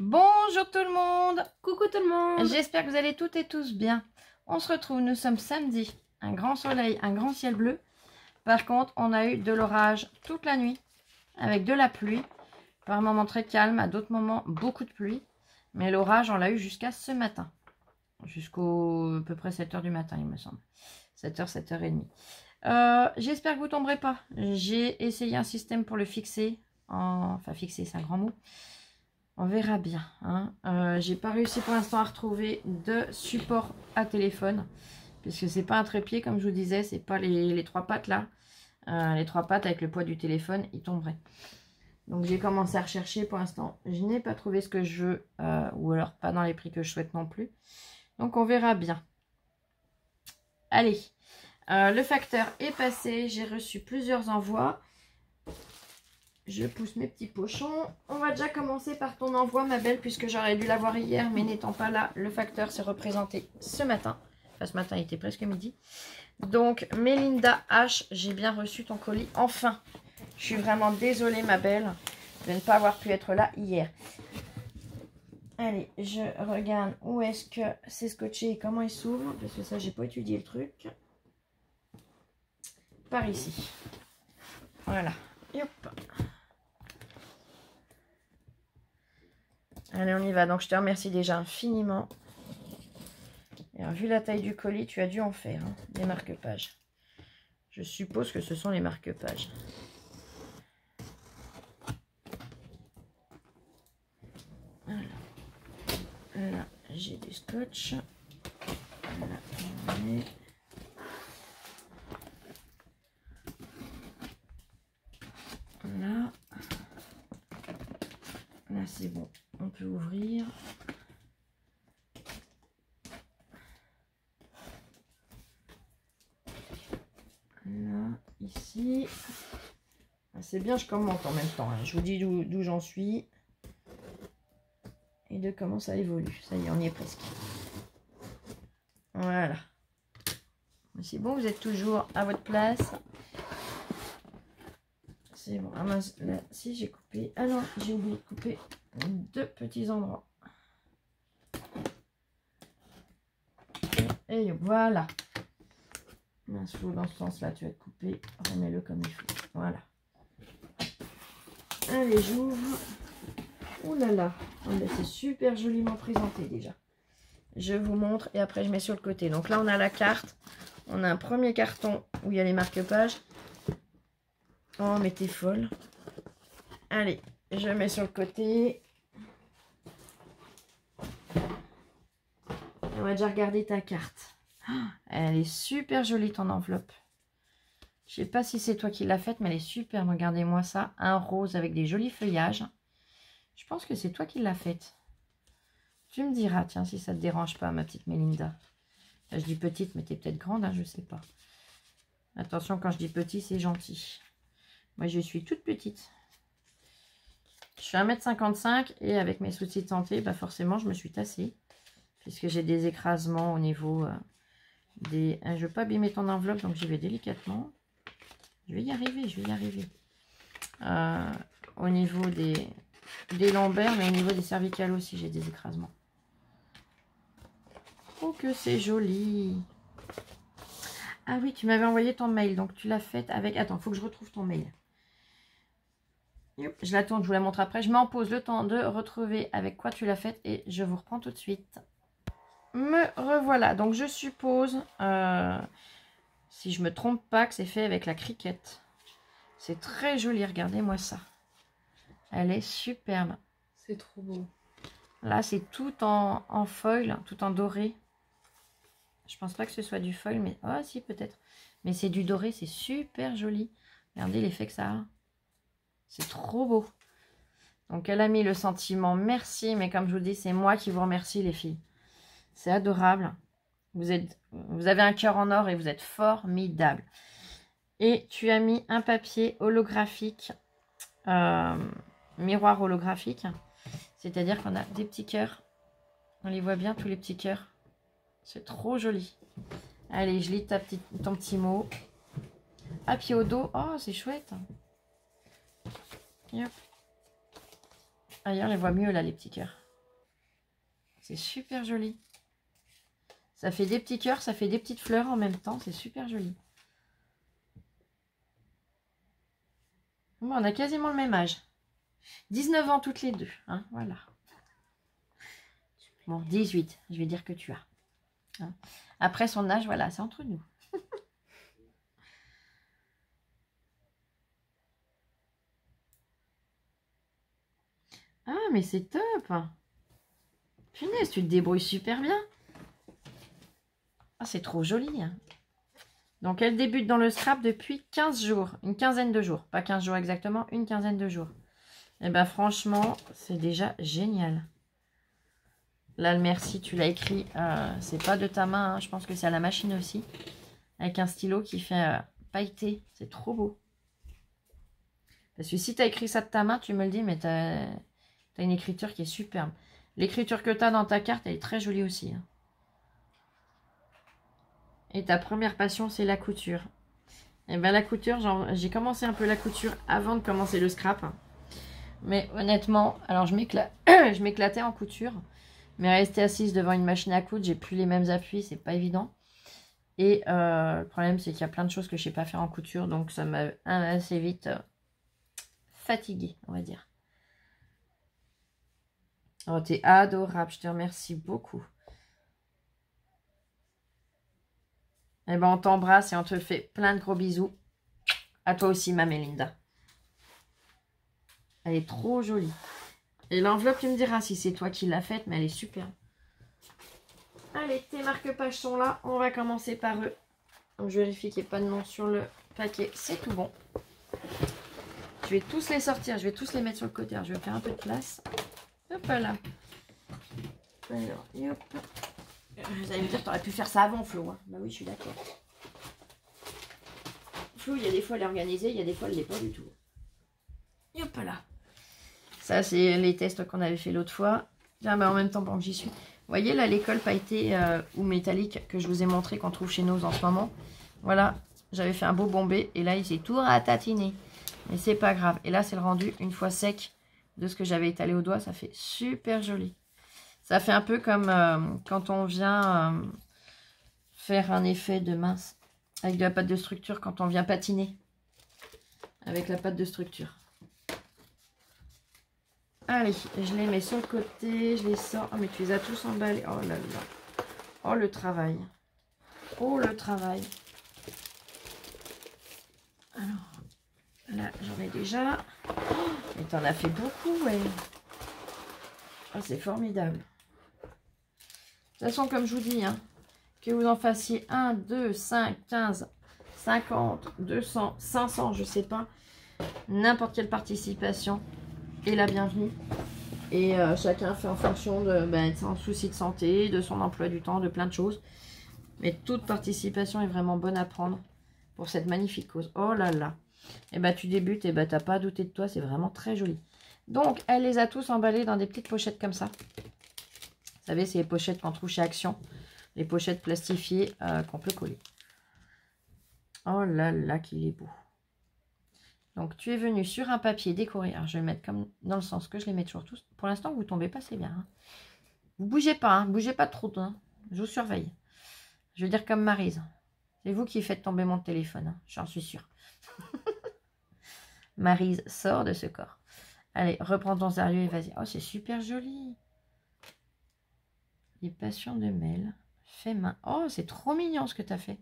Bonjour tout le monde. Coucou tout le monde. J'espère que vous allez toutes et tous bien. On se retrouve, nous sommes samedi. Un grand soleil, un grand ciel bleu. Par contre, on a eu de l'orage toute la nuit avec de la pluie. Par moments très calme, à d'autres moments beaucoup de pluie. Mais l'orage, on l'a eu jusqu'à ce matin. Jusqu'au à peu près 7 h du matin, il me semble. 7 h, 7 h 30. J'espère que vous ne tomberez pas. J'ai essayé un système pour le fixer. Enfin, fixer, c'est un grand mot. On verra bien. Hein. J'ai pas réussi pour l'instant à retrouver de support à téléphone. Puisque c'est pas un trépied, comme je vous disais. C'est pas les trois pattes là. Les trois pattes avec le poids du téléphone, ils tomberaient. Donc j'ai commencé à rechercher pour l'instant. Je n'ai pas trouvé ce que je veux. Ou alors pas dans les prix que je souhaite non plus. Donc on verra bien. Allez. Le facteur est passé. J'ai reçu plusieurs envois. Je pousse mes petits pochons. On va déjà commencer par ton envoi, ma belle, puisque j'aurais dû l'avoir hier, mais n'étant pas là, le facteur s'est représenté ce matin. Enfin, ce matin, il était presque midi. Donc, Mélinda H, j'ai bien reçu ton colis. Enfin, je suis vraiment désolée, ma belle, de ne pas avoir pu être là hier. Allez, je regarde où est-ce que c'est scotché et comment il s'ouvre, parce que ça, j'ai pas étudié le truc. Par ici. Voilà. Et hop. Allez, on y va. Donc, je te remercie déjà infiniment. Et alors, vu la taille du colis, tu as dû en faire hein, des marque-pages. Je suppose que ce sont les marque-pages. Voilà. Là, j'ai du scotch. Là, on est. Là. Là, c'est bon. On peut ouvrir. Là, ici. C'est bien, je commente en même temps. Hein. Je vous dis d'où j'en suis. Et de comment ça évolue. Ça y est, on y est presque. Voilà. C'est bon, vous êtes toujours à votre place. C'est bon. Ah mince, là, si j'ai coupé. Ah non, j'ai oublié de couper deux petits endroits. Et voilà. Mince, flou dans ce sens-là, tu vas te couper. Remets-le comme il faut. Voilà. Allez, j'ouvre. Oh là là. Oh, c'est super joliment présenté déjà. Je vous montre et après je mets sur le côté. Donc là, on a la carte. On a un premier carton où il y a les marque-pages. Oh, mais t'es folle. Allez, je mets sur le côté. On va déjà regarder ta carte. Elle est super jolie ton enveloppe. Je sais pas si c'est toi qui l'as faite, mais elle est super. Regardez-moi ça. Un rose avec des jolis feuillages. Je pense que c'est toi qui l'as faite. Tu me diras, tiens, si ça te dérange pas, ma petite Mélinda. Là, je dis petite, mais t'es peut-être grande, hein, je sais pas. Attention, quand je dis petit, c'est gentil. Moi, je suis toute petite. Je suis 1,55 m et avec mes soucis de santé, bah forcément, je me suis tassée. Puisque j'ai des écrasements au niveau des... Je ne veux pas abîmer ton enveloppe, donc j'y vais délicatement. Je vais y arriver, je vais y arriver. Au niveau des lombaires, mais au niveau des cervicales aussi, j'ai des écrasements. Oh, que c'est joli! Ah oui, tu m'avais envoyé ton mail, donc tu l'as faite avec... Attends, il faut que je retrouve ton mail. Je la tourne, je vous la montre après. Je mets en pause le temps de retrouver avec quoi tu l'as faite et je vous reprends tout de suite. Me revoilà. Donc je suppose, si je me trompe pas, que c'est fait avec la cricket. C'est très joli, regardez-moi ça. Elle est superbe. C'est trop beau. Là, c'est tout en foil, tout en doré. Je pense pas que ce soit du foil, mais... Ah si, peut-être. Mais c'est du doré, c'est super joli. Regardez l'effet que ça a. C'est trop beau. Donc, elle a mis le sentiment merci, mais comme je vous dis, c'est moi qui vous remercie, les filles. C'est adorable. Vous avez un cœur en or et vous êtes formidable. Et tu as mis un papier holographique, miroir holographique. C'est-à-dire qu'on a des petits cœurs. On les voit bien, tous les petits cœurs. C'est trop joli. Allez, je lis ton petit mot. À pied au dos. Oh, c'est chouette. Yep. Ailleurs, on les voit mieux là, les petits cœurs. C'est super joli. Ça fait des petits cœurs, ça fait des petites fleurs en même temps. C'est super joli. Bon, on a quasiment le même âge. 19 ans toutes les deux. Hein, voilà. Bon, 18, je vais dire que tu as. Hein. Après son âge, voilà, c'est entre nous. Ah, mais c'est top. Punaise, tu te débrouilles super bien. Ah, c'est trop joli. Hein. Donc, elle débute dans le scrap depuis 15 jours. Une quinzaine de jours. Pas 15 jours exactement, une quinzaine de jours. Et ben franchement, c'est déjà génial. Là, le merci, tu l'as écrit. C'est pas de ta main, hein. Je pense que c'est à la machine aussi. Avec un stylo qui fait pailleté. C'est trop beau. Parce que si tu as écrit ça de ta main, tu me le dis, mais tu as une écriture qui est superbe. L'écriture que tu as dans ta carte, elle est très jolie aussi. Hein. Et ta première passion, c'est la couture. Et bien la couture, j'ai commencé un peu la couture avant de commencer le scrap. Mais honnêtement, alors je m'éclatais en couture. Mais rester assise devant une machine à coudre, j'ai plus les mêmes appuis, c'est pas évident. Et le problème, c'est qu'il y a plein de choses que je sais pas faire en couture. Donc ça m'a assez vite fatiguée, on va dire. Oh, t'es adorable, je te remercie beaucoup. Eh ben, on t'embrasse et on te fait plein de gros bisous. À toi aussi, ma Mélinda. Elle est trop jolie. Et l'enveloppe, tu me diras si c'est toi qui l'as faite, mais elle est super. Allez, tes marque-pages sont là. On va commencer par eux. Donc, je vérifie qu'il n'y ait pas de nom sur le paquet. C'est tout bon. Je vais tous les sortir. Je vais tous les mettre sur le côté. Alors, je vais faire un peu de place. Hop là. Alors, hop. Vous allez me dire, tu aurais pu faire ça avant, Flo. Hein. Bah oui, je suis d'accord. Flo, il y a des fois, elle est organisée. Il y a des fois, elle ne l'est pas du tout. Hop là. Ça, c'est les tests qu'on avait fait l'autre fois. Tiens, mais en même temps, bon, j'y suis. Vous voyez, là, l'école pailletée ou métallique que je vous ai montré qu'on trouve chez nous en ce moment. Voilà, j'avais fait un beau bombé. Et là, il s'est tout ratatiné. Mais c'est pas grave. Et là, c'est le rendu une fois sec de ce que j'avais étalé au doigt. Ça fait super joli. Ça fait un peu comme quand on vient faire un effet de mince avec de la pâte de structure. Quand on vient patiner avec la pâte de structure. Allez, je les mets sur le côté, je les sors. Oh, mais tu les as tous emballés. Oh là là. Oh, le travail. Oh, le travail. Alors, là, j'en ai déjà. Oh, mais t'en as fait beaucoup, ouais. Oh, c'est formidable. De toute façon, comme je vous dis, hein, que vous en fassiez 1, 2, 5, 15, 50, 200, 500, je sais pas. N'importe quelle participation est la bienvenue. Et chacun fait en fonction de son souci de santé, de son emploi du temps, de plein de choses. Mais toute participation est vraiment bonne à prendre pour cette magnifique cause. Oh là là. Et bah tu débutes et bah t'as pas à douter de toi, c'est vraiment très joli. Donc elle les a tous emballés dans des petites pochettes comme ça. Vous savez, c'est les pochettes qu'on trouve chez Action. Les pochettes plastifiées qu'on peut coller. Oh là là, qu'il est beau. Donc, tu es venu sur un papier décoré. Alors, je vais le mettre comme dans le sens que je les mets toujours tous. Pour l'instant, vous ne tombez pas, c'est bien. Hein. Vous ne bougez pas, hein. Bougez pas trop. Hein. Je vous surveille. Je veux dire comme Maryse. C'est vous qui faites tomber mon téléphone. Hein. J'en suis sûre. Maryse, sort de ce corps. Allez, reprends ton sérieux et vas-y. Oh, c'est super joli. Les passions de Mel. Fait main. Oh, c'est trop mignon ce que tu as fait.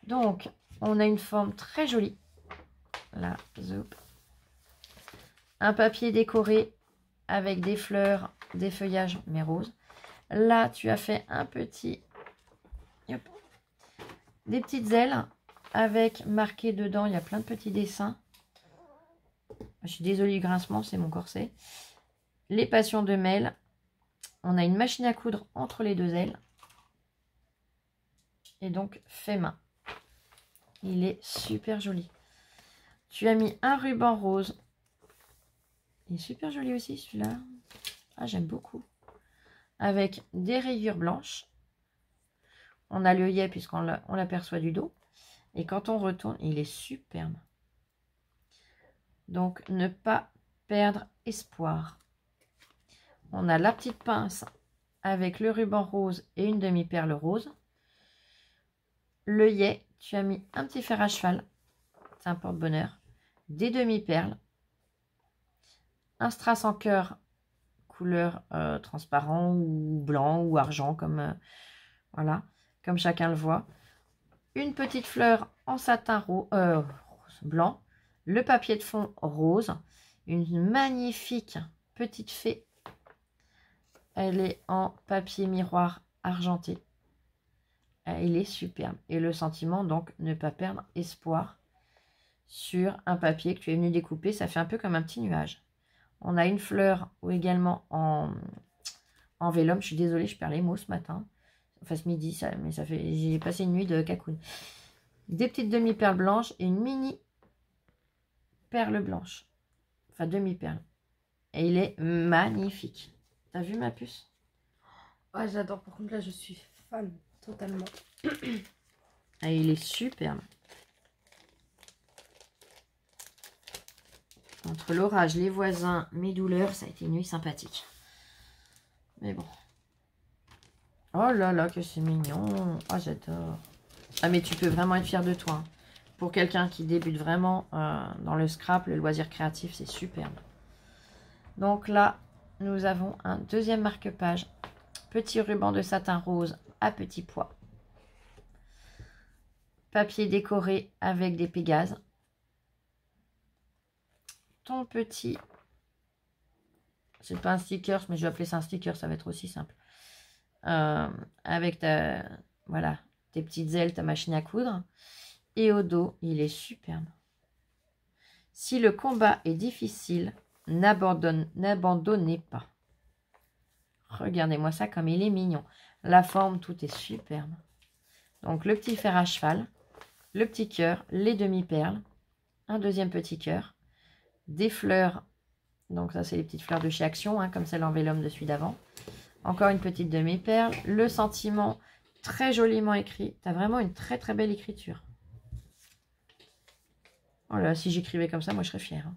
Donc, on a une forme très jolie. Là, zoup. Un papier décoré avec des fleurs, des feuillages, mais roses. Là, tu as fait un petit... Hop, des petites ailes avec marqué dedans, il y a plein de petits dessins. Je suis désolée du grincement, c'est mon corset. Les passions de Mel. On a une machine à coudre entre les deux ailes. Et donc, fait main. Il est super joli. Tu as mis un ruban rose. Il est super joli aussi celui-là. Ah, j'aime beaucoup. Avec des rayures blanches. On a l'œillet puisqu'on l'aperçoit du dos. Et quand on retourne, il est superbe. Donc, ne pas perdre espoir. On a la petite pince avec le ruban rose et une demi-perle rose. L'œillet, tu as mis un petit fer à cheval, c'est un porte-bonheur, des demi-perles, un strass en cœur couleur transparent ou blanc ou argent, comme voilà, comme chacun le voit. Une petite fleur en satin blanc, le papier de fond rose, une magnifique petite fée. Elle est en papier miroir argenté. Elle est superbe. Et le sentiment, donc, ne pas perdre espoir sur un papier que tu es venu découper. Ça fait un peu comme un petit nuage. On a une fleur ou également en vélum. Je suis désolée, je perds les mots ce matin. Enfin, ce midi, mais ça fait. J'ai passé une nuit de cacoune. Des petites demi-perles blanches et une mini perle blanche. Enfin, demi-perle. Et il est magnifique. T'as vu ma puce? Ouais, j'adore. Par contre, là, je suis fan. Totalement. Et il est superbe. Entre l'orage, les voisins, mes douleurs, ça a été une nuit sympathique. Mais bon. Oh là là, que c'est mignon. Oh, j'adore. Ah, mais tu peux vraiment être fier de toi. Hein. Pour quelqu'un qui débute vraiment dans le scrap, le loisir créatif, c'est superbe. Donc là, nous avons un deuxième marque-page. Petit ruban de satin rose à petits pois. Papier décoré avec des pégases. Ton petit... C'est pas un sticker, mais je vais appeler ça un sticker, ça va être aussi simple. Avec ta... Voilà, tes petites ailes, ta machine à coudre. Et au dos, il est superbe. Si le combat est difficile, n'abandonnez pas. Regardez-moi ça comme il est mignon. La forme, tout est superbe. Donc, le petit fer à cheval, le petit cœur, les demi-perles, un deuxième petit cœur, des fleurs. Donc, ça, c'est les petites fleurs de chez Action, hein, comme celle en vélum de celui d'avant. Encore une petite demi-perle. Le sentiment, très joliment écrit. Tu as vraiment une très, très belle écriture. Oh là, si j'écrivais comme ça, moi, je serais fière. Hein.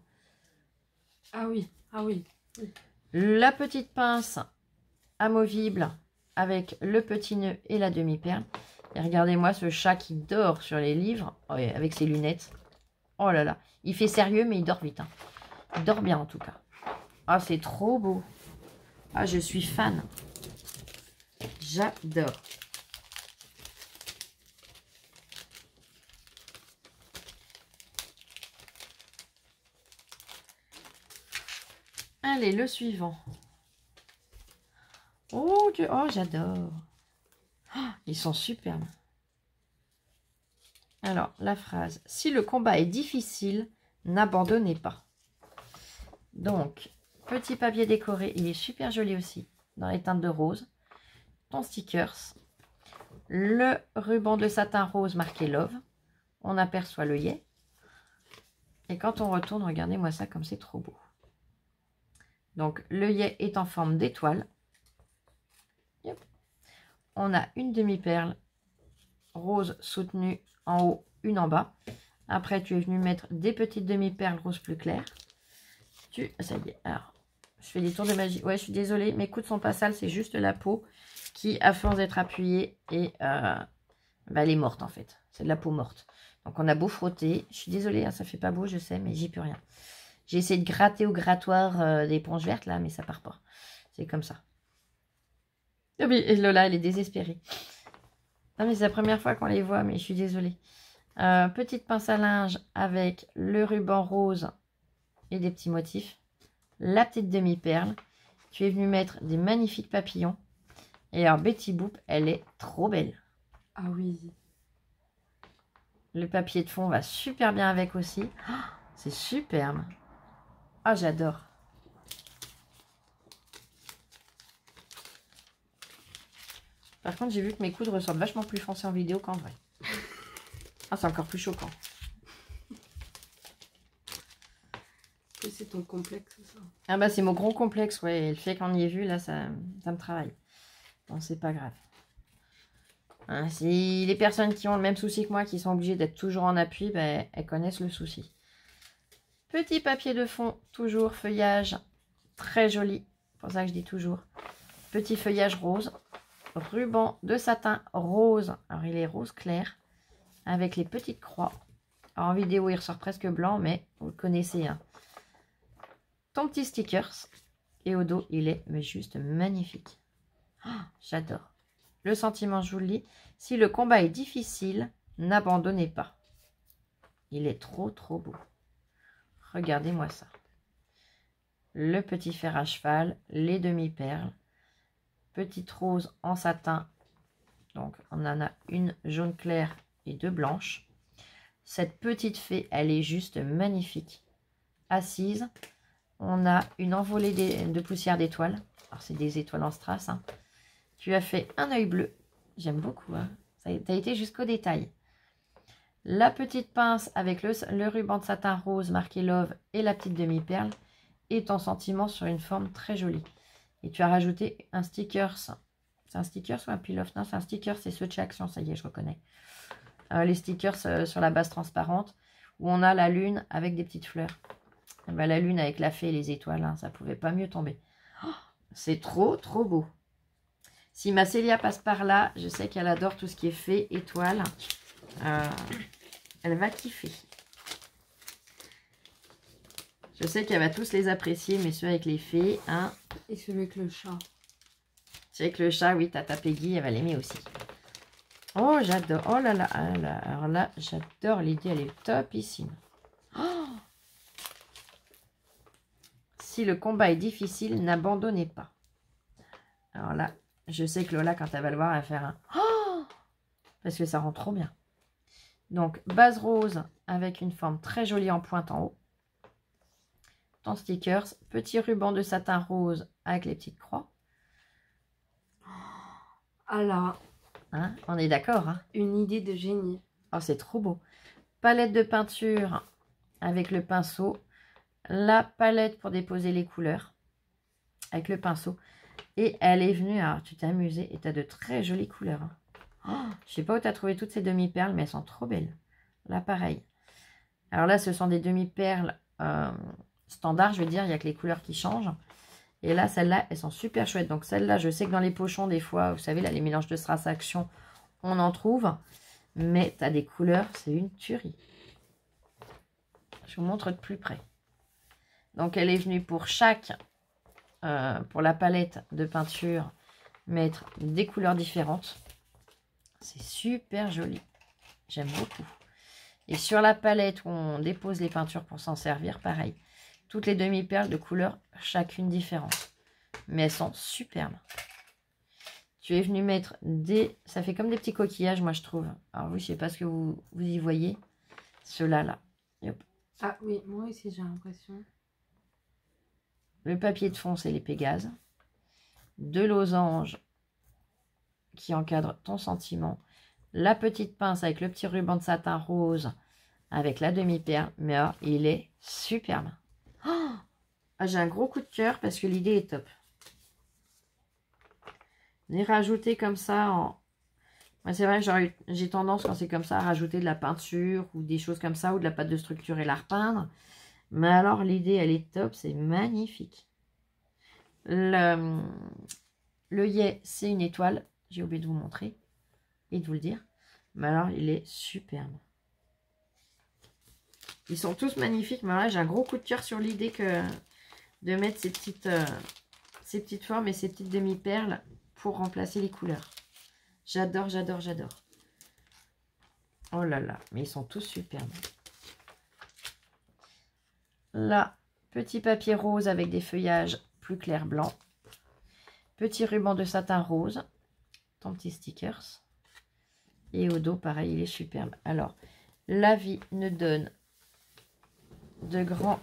Ah oui, ah oui. Oui. La petite pince amovible avec le petit nœud et la demi-perle. Et regardez-moi ce chat qui dort sur les livres avec ses lunettes. Oh là là, il fait sérieux mais il dort vite. Hein. Il dort bien en tout cas. Ah, c'est trop beau. Ah, je suis fan. J'adore. Allez, le suivant. Oh, Dieu, oh, j'adore. Oh, ils sont superbes. Alors, la phrase. Si le combat est difficile, n'abandonnez pas. Donc, petit papier décoré. Il est super joli aussi. Dans les teintes de rose. Ton stickers. Le ruban de satin rose marqué Love. On aperçoit l'œillet. Et quand on retourne, regardez-moi ça comme c'est trop beau. Donc, l'œillet est en forme d'étoile. On a une demi-perle rose soutenue en haut, une en bas. Après, tu es venu mettre des petites demi-perles rose plus claires. Ça y est. Alors, je fais des tours de magie. Ouais, je suis désolée. Mes coudes sont pas sales. C'est juste la peau qui, à force d'être appuyée, et elle est morte en fait. C'est de la peau morte. Donc, on a beau frotter. Je suis désolée, hein, ça fait pas beau, je sais, mais j'y peux rien. J'ai essayé de gratter au grattoir d'éponge verte là, mais ça part pas. C'est comme ça. Oh, mais Lola, elle est désespérée. Non, mais c'est la première fois qu'on les voit, mais je suis désolée. Petite pince à linge avec le ruban rose et des petits motifs. La petite demi-perle. Tu es venu mettre des magnifiques papillons. Et alors, Betty Boop, elle est trop belle. Ah oui. Le papier de fond va super bien avec aussi. Oh, c'est superbe. Ah, j'adore. Par contre, j'ai vu que mes coudes ressortent vachement plus foncés en vidéo qu'en vrai. Ah, c'est encore plus choquant. C'est ton complexe, ça. Ah bah, c'est mon gros complexe, ouais. Et le fait qu'on y ait vu, là, ça me travaille. Bon, c'est pas grave. Hein, si les personnes qui ont le même souci que moi, qui sont obligées d'être toujours en appui, ben, elles connaissent le souci. Petit papier de fond, toujours feuillage, très joli. C'est pour ça que je dis toujours. Petit feuillage rose. Ruban de satin rose. Alors, il est rose clair. Avec les petites croix. Alors, en vidéo, il ressort presque blanc, mais vous le connaissez. Hein. Ton petit stickers. Et au dos, il est mais juste magnifique. Oh, j'adore. Le sentiment, je vous le lis. Si le combat est difficile, n'abandonnez pas. Il est trop, trop beau. Regardez-moi ça. Le petit fer à cheval, les demi-perles. Petite rose en satin. Donc, on en a une jaune clair et deux blanches. Cette petite fée, elle est juste magnifique. Assise. On a une envolée de poussière d'étoiles. Alors, c'est des étoiles en strass. Hein. Tu as fait un œil bleu. J'aime beaucoup. Hein. Tu as été jusqu'au détail. La petite pince avec le ruban de satin rose marqué Love et la petite demi-perle. Et ton sentiment sur une forme très jolie. Et tu as rajouté un sticker. C'est un sticker ou un peel-off? Non, c'est un sticker. C'est Swatch Action. Ça y est, je reconnais. Les stickers sur la base transparente. Où on a la lune avec des petites fleurs. Et ben, la lune avec la fée et les étoiles. Hein, ça pouvait pas mieux tomber. Oh, c'est trop, trop beau. Si ma Célia passe par là, je sais qu'elle adore tout ce qui est fée, étoile. Elle va kiffer. Je sais qu'elle va tous les apprécier, mais ceux avec les fées, hein. Et celui avec le chat. Celui avec le chat, oui, Tata Peggy, elle va l'aimer aussi. Oh, j'adore. Oh là là, alors là, j'adore l'idée, elle est topissime. Oh, si le combat est difficile, n'abandonnez pas. Alors là, je sais que Lola, quand elle va le voir, elle va faire un... Oh, parce que ça rend trop bien. Donc, base rose avec une forme très jolie en pointe en haut. Ton stickers, petit ruban de satin rose avec les petites croix. Alors, Hein, on est d'accord, hein? une idée de génie. Oh, c'est trop beau. Palette de peinture avec le pinceau. La palette pour déposer les couleurs avec le pinceau. Et elle est venue, alors tu t'es amusée et tu as de très jolies couleurs. Hein. Oh, je sais pas où tu as trouvé toutes ces demi-perles, mais elles sont trop belles. Là, pareil. Alors là, ce sont des demi-perles standards, je veux dire. Il n'y a que les couleurs qui changent. Et là, celles-là, elles sont super chouettes. Donc celles-là, je sais que dans les pochons, des fois, vous savez, là, les mélanges de strass action, on en trouve. Mais tu as des couleurs, c'est une tuerie. Je vous montre de plus près. Donc, elle est venue pour chaque... pour la palette de peinture, mettre des couleurs différentes. C'est super joli. J'aime beaucoup. Et sur la palette où on dépose les peintures pour s'en servir, pareil. Toutes les demi-perles de couleurs, chacune différente. Mais elles sont superbes. Tu es venu mettre des... Ça fait comme des petits coquillages, moi, je trouve. Alors, oui, je sais pas ce que vous y voyez. Ceux-là, là. Hop. Ah oui, moi aussi, j'ai l'impression. Le papier de fond, c'est les Pégases. Deux losanges qui encadrent ton sentiment. La petite pince avec le petit ruban de satin rose avec la demi-perle. Mais alors, il est superbe. Oh, j'ai un gros coup de cœur parce que l'idée est top. Les rajouter comme ça en... Moi, c'est vrai que j'ai tendance quand c'est comme ça à rajouter de la peinture ou des choses comme ça ou de la pâte de structure et la repeindre. Mais alors, l'idée, elle est top. C'est magnifique. Le yé, c'est une étoile. J'ai oublié de vous montrer et de vous le dire. Mais alors, il est superbe. Ils sont tous magnifiques. Mais là, j'ai un gros coup de cœur sur l'idée de mettre ces petites formes et ces petites demi-perles pour remplacer les couleurs. J'adore, j'adore, j'adore. Oh là là, mais ils sont tous superbes. Là, petit papier rose avec des feuillages plus clair blanc. Petit ruban de satin rose. Ton petit stickers. Et au dos, pareil, il est superbe. Alors, la vie ne donne de grands...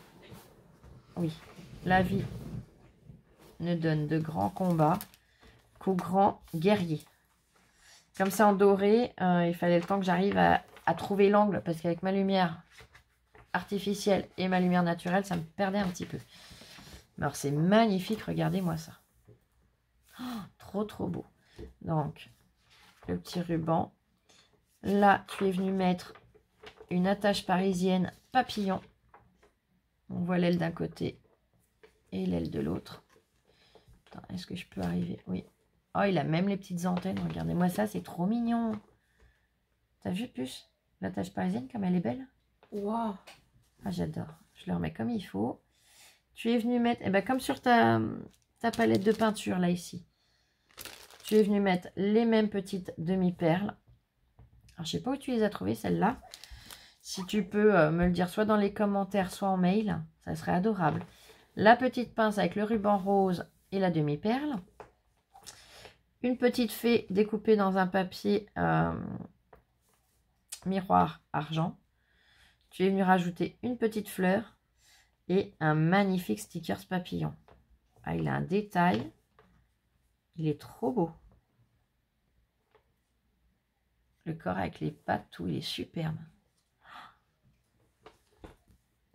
Oui, la vie ne donne de grands combats qu'aux grands guerriers. Comme ça en doré, il fallait le temps que j'arrive à trouver l'angle. Parce qu'avec ma lumière artificielle et ma lumière naturelle, ça me perdait un petit peu. Alors, c'est magnifique. Regardez-moi ça. Oh, trop, trop beau. Donc, le petit ruban. Là, tu es venu mettre une attache parisienne papillon. On voit l'aile d'un côté et l'aile de l'autre. Est-ce que je peux arriver? Oui. Oh, il a même les petites antennes. Regardez-moi ça, c'est trop mignon. T'as vu, Puce? La tache parisienne, comme elle est belle. Waouh. Ah, j'adore. Je le remets comme il faut. Tu es venu mettre, comme sur ta palette de peinture, là, ici. Tu es venu mettre les mêmes petites demi-perles. Alors, je sais pas où tu les as trouvées, celles-là. Si tu peux me le dire soit dans les commentaires, soit en mail, ça serait adorable. La petite pince avec le ruban rose et la demi-perle. Une petite fée découpée dans un papier miroir argent. Tu es venu rajouter une petite fleur et un magnifique stickers papillon. Ah, il a un détail. Il est trop beau. Le corps avec les pattes, tout, il est superbe.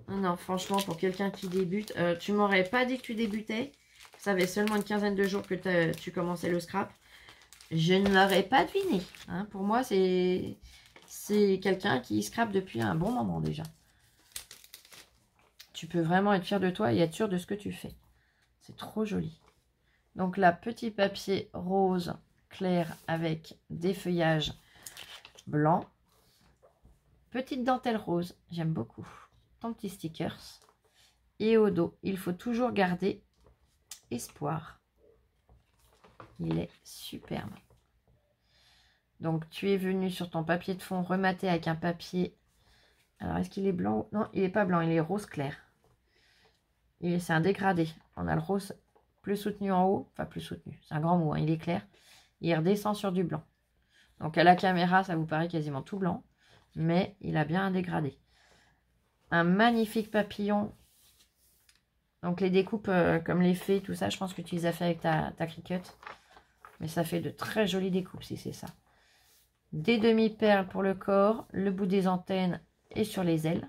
Non, franchement, pour quelqu'un qui débute, tu m'aurais pas dit que tu débutais. Ça fait seulement une quinzaine de jours que tu commençais le scrap. Je ne l'aurais pas deviné. Hein. Pour moi, c'est quelqu'un qui scrape depuis un bon moment déjà. Tu peux vraiment être fier de toi et être sûr de ce que tu fais. C'est trop joli. Donc là, petit papier rose clair avec des feuillages blancs. Petite dentelle rose, j'aime beaucoup. Ton petit stickers. Et au dos, il faut toujours garder espoir. Il est superbe. Donc, tu es venu sur ton papier de fond remater avec un papier. Alors, est-ce qu'il est blanc? Non, il n'est pas blanc, il est rose clair. Et c'est un dégradé. On a le rose plus soutenu en haut. Enfin, plus soutenu. C'est un grand mot, hein, il est clair. Il redescend sur du blanc. Donc, à la caméra, ça vous paraît quasiment tout blanc. Mais il a bien un dégradé. Un magnifique papillon. Donc, les découpes comme les fées, tout ça, je pense que tu les as fait avec ta Cricut. Mais ça fait de très jolies découpes si c'est ça. Des demi-perles pour le corps, le bout des antennes et sur les ailes.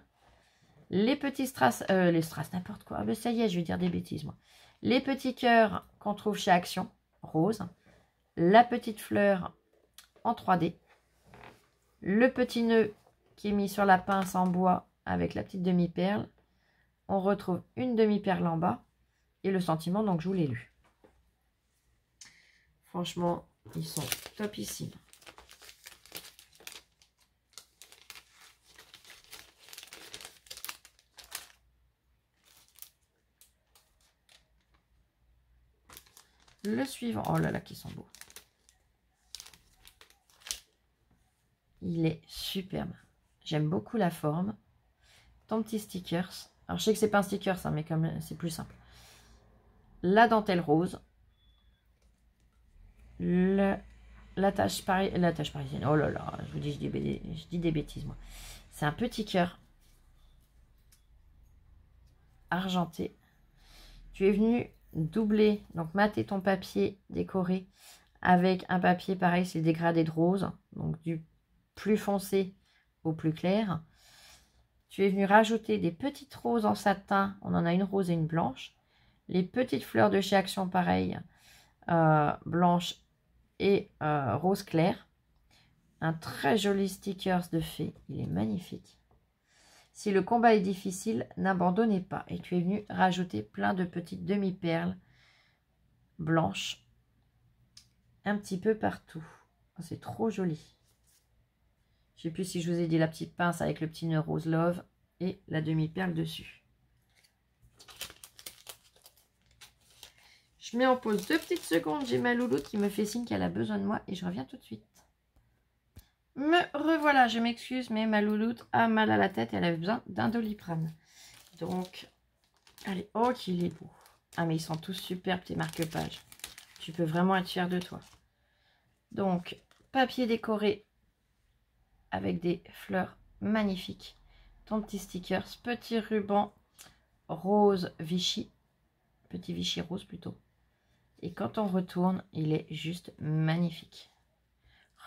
Les petits strass, n'importe quoi. Ah ben ça y est, je vais dire des bêtises moi. Les petits cœurs qu'on trouve chez Action, rose. La petite fleur en 3D. Le petit nœud qui est mis sur la pince en bois avec la petite demi-perle. On retrouve une demi-perle en bas. Et le sentiment, donc je vous l'ai lu. Franchement, ils sont topissimes. Le suivant, oh là là, qui sont beaux. Il est superbe. J'aime beaucoup la forme. Ton petit stickers. Alors, je sais que c'est pas un stickers, hein, mais comme c'est plus simple. La dentelle rose. La tache parisienne. Oh là là, je vous dis, je dis des bêtises, moi. C'est un petit cœur argenté. Tu es venu doubler, donc mater ton papier décoré avec un papier pareil, c'est dégradé de rose, donc du plus foncé au plus clair. Tu es venu rajouter des petites roses en satin, on en a une rose et une blanche. Les petites fleurs de chez Action, pareil, blanche et rose clair. Un très joli stickers de fée, il est magnifique. Si le combat est difficile, n'abandonnez pas. Et tu es venu rajouter plein de petites demi-perles blanches un petit peu partout. Oh, c'est trop joli. Je ne sais plus si je vous ai dit la petite pince avec le petit nœud rose love et la demi-perle dessus. Je mets en pause 2 petites secondes. J'ai ma louloute qui me fait signe qu'elle a besoin de moi et je reviens tout de suite. Me revoilà, je m'excuse, mais ma louloute a mal à la tête et elle avait besoin d'un Doliprane. Donc, allez, oh qu'il est beau. Ah, mais ils sont tous superbes, tes marque-pages. Tu peux vraiment être fier de toi. Donc, papier décoré avec des fleurs magnifiques. Ton petit stickers, petit ruban rose Vichy. Petit Vichy rose plutôt. Et quand on retourne, il est juste magnifique.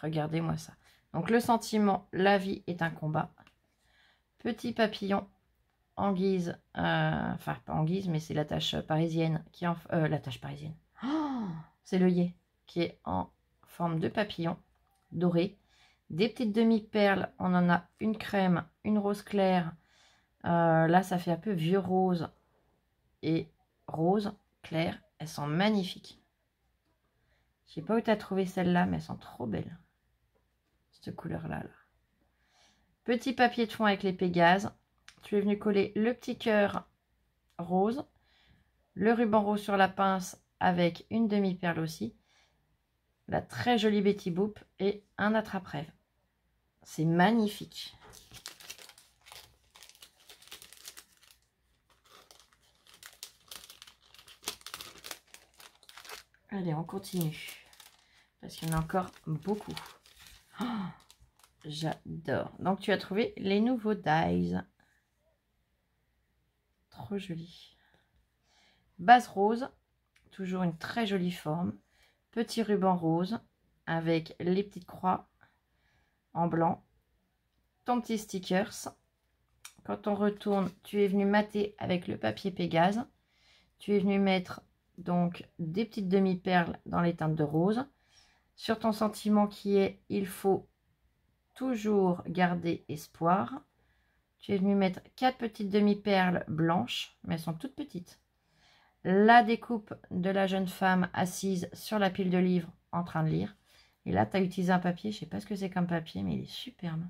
Regardez-moi ça. Donc le sentiment, la vie est un combat. Petit papillon en guise, enfin pas en guise, mais c'est la tache parisienne qui est en, la tache parisienne. Oh, c'est l'œillet qui est en forme de papillon doré. Des petites demi-perles, on en a une crème, une rose claire. Là, ça fait un peu vieux rose et rose clair. Elles sont magnifiques. Je sais pas où tu as trouvé celle-là, mais elles sont trop belles. Cette couleur-là. Là. Petit papier de fond avec les Pégases. Tu es venu coller le petit cœur rose. Le ruban rose sur la pince avec une demi-perle aussi. La très jolie Betty Boop et un attrape-rêve. C'est magnifique. Allez, on continue. Parce qu'il y en a encore beaucoup. Oh, j'adore. Donc, tu as trouvé les nouveaux dies. Trop joli. Base rose. Toujours une très jolie forme. Petit ruban rose. Avec les petites croix en blanc. Ton petit stickers. Quand on retourne, tu es venu mater avec le papier Pégase. Tu es venu mettre donc des petites demi-perles dans les teintes de rose. Sur ton sentiment qui est « il faut toujours garder espoir », tu es venu mettre 4 petites demi-perles blanches, mais elles sont toutes petites. La découpe de la jeune femme assise sur la pile de livres en train de lire. Et là, tu as utilisé un papier, je ne sais pas ce que c'est comme papier, mais il est superbe.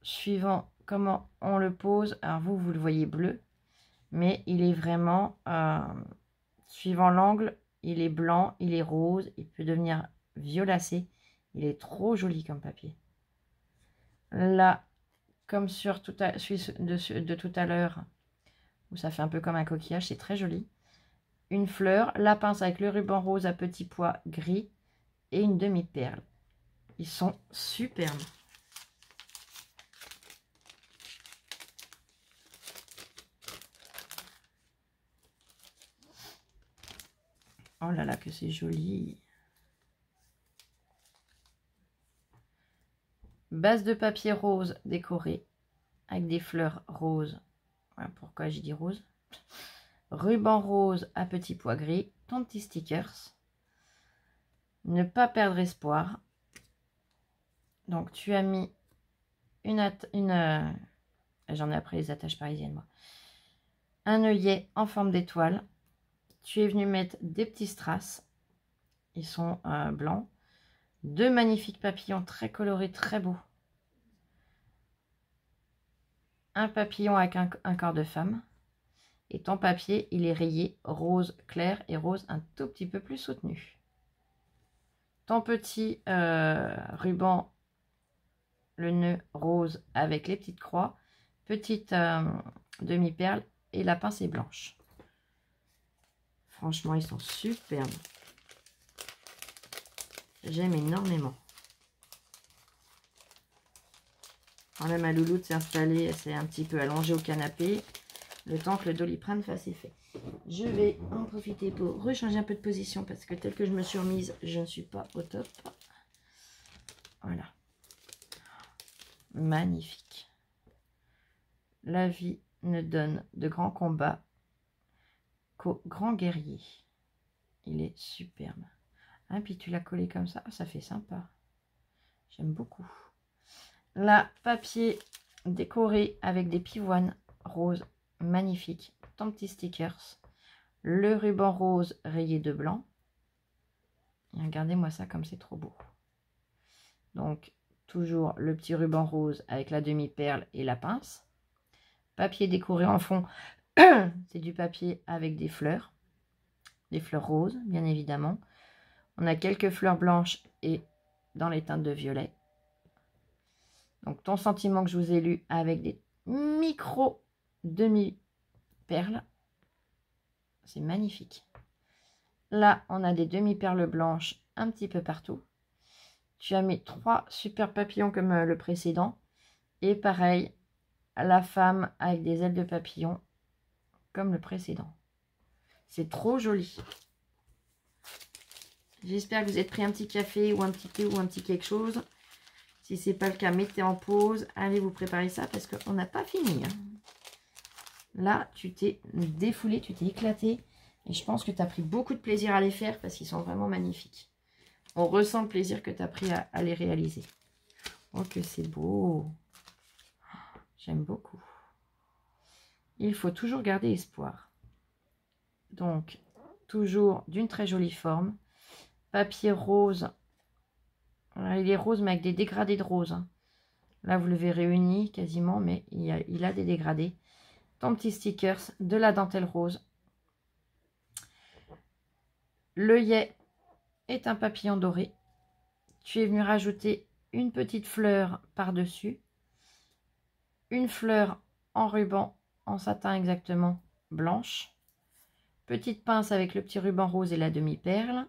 Suivant comment on le pose, alors vous le voyez bleu, mais il est vraiment, suivant l'angle, il est blanc, il est rose, il peut devenir violacé. Il est trop joli comme papier. Là, comme sur celui de tout à l'heure, où ça fait un peu comme un coquillage, c'est très joli. Une fleur, la pince avec le ruban rose à petits pois gris et une demi-perle. Ils sont superbes. Oh là là, que c'est joli. Base de papier rose décorée avec des fleurs roses. Voilà pourquoi j'ai dit rose. Ruban rose à petits pois gris. Ton petit stickers. Ne pas perdre espoir. Donc tu as mis j'en ai appris les attaches parisiennes moi. Un œillet en forme d'étoile. Tu es venu mettre des petits strass. Ils sont blancs. 2 magnifiques papillons très colorés, très beaux. Un papillon avec un corps de femme. Et ton papier, il est rayé rose clair et rose un tout petit peu plus soutenu. Ton petit ruban, le nœud rose avec les petites croix. Petite demi-perle et la pince est blanche. Franchement, ils sont superbes. J'aime énormément. Voilà, ma louloute s'est installée, elle s'est un petit peu allongée au canapé. Le temps que le Doliprane fasse effet. Je vais en profiter pour rechanger un peu de position parce que tel que je me suis remise, je ne suis pas au top. Voilà. Magnifique. La vie ne donne de grands combats qu'aux grands guerriers. Il est superbe. Ah, puis tu l'as collé comme ça. Ça fait sympa. J'aime beaucoup. Là, papier décoré avec des pivoines roses. Magnifique. Ton petit stickers. Le ruban rose rayé de blanc. Et regardez-moi ça comme c'est trop beau. Donc, toujours le petit ruban rose avec la demi-perle et la pince. Papier décoré en fond. C'est du papier avec des fleurs. Des fleurs roses, bien évidemment. On a quelques fleurs blanches et dans les teintes de violet. Donc, ton sentiment que je vous ai lu avec des micro demi-perles. C'est magnifique. Là, on a des demi-perles blanches un petit peu partout. Tu as mis 3 super papillons comme le précédent. Et pareil, la femme avec des ailes de papillon comme le précédent. C'est trop joli. J'espère que vous êtes pris un petit café ou un petit thé ou un petit quelque chose. Si ce n'est pas le cas, mettez en pause. Allez vous préparer ça parce qu'on n'a pas fini. Hein. Là, tu t'es défoulé, tu t'es éclaté. Et je pense que tu as pris beaucoup de plaisir à les faire parce qu'ils sont vraiment magnifiques. On ressent le plaisir que tu as pris à les réaliser. Oh, que c'est beau. J'aime beaucoup. Il faut toujours garder espoir. Donc, toujours d'une très jolie forme. Papier rose. Il est rose, mais avec des dégradés de rose. Hein. Là, vous le verrez uni quasiment, mais il a des dégradés. Ton petit stickers, de la dentelle rose. L'œillet est un papillon doré. Tu es venu rajouter une petite fleur par-dessus. Une fleur en ruban, en satin exactement, blanche. Petite pince avec le petit ruban rose et la demi-perle.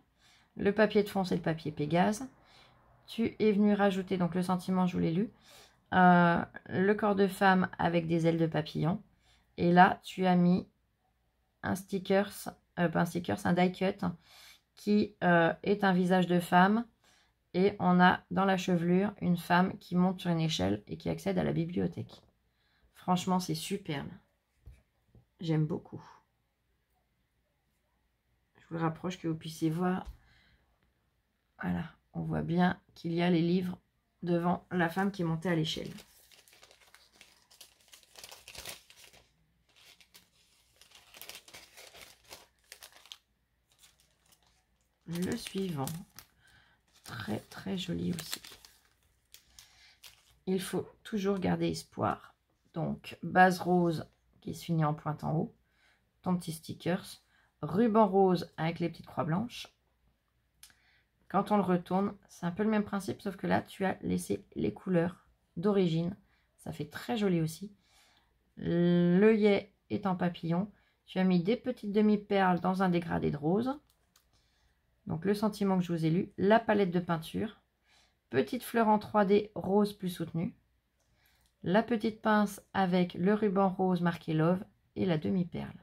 Le papier de fond, c'est le papier Pégase. Tu es venu rajouter, donc le sentiment, je vous l'ai lu, le corps de femme avec des ailes de papillon. Et là, tu as mis un stickers, pas un stickers, un die cut qui est un visage de femme. Et on a dans la chevelure une femme qui monte sur une échelle et qui accède à la bibliothèque. Franchement, c'est superbe. J'aime beaucoup. Je vous le rapproche que vous puissiez voir. Voilà, on voit bien qu'il y a les livres devant la femme qui est montée à l'échelle. Le suivant, très très joli aussi. Il faut toujours garder espoir. Donc, base rose qui se finit en pointe en haut. Ton petit stickers. Ruban rose avec les petites croix blanches. Quand on le retourne, c'est un peu le même principe, sauf que là, tu as laissé les couleurs d'origine. Ça fait très joli aussi. L'œillet est en papillon. Tu as mis des petites demi-perles dans un dégradé de rose. Donc, le sentiment que je vous ai lu. La palette de peinture. Petite fleur en 3D rose plus soutenue. La petite pince avec le ruban rose marqué Love et la demi-perle.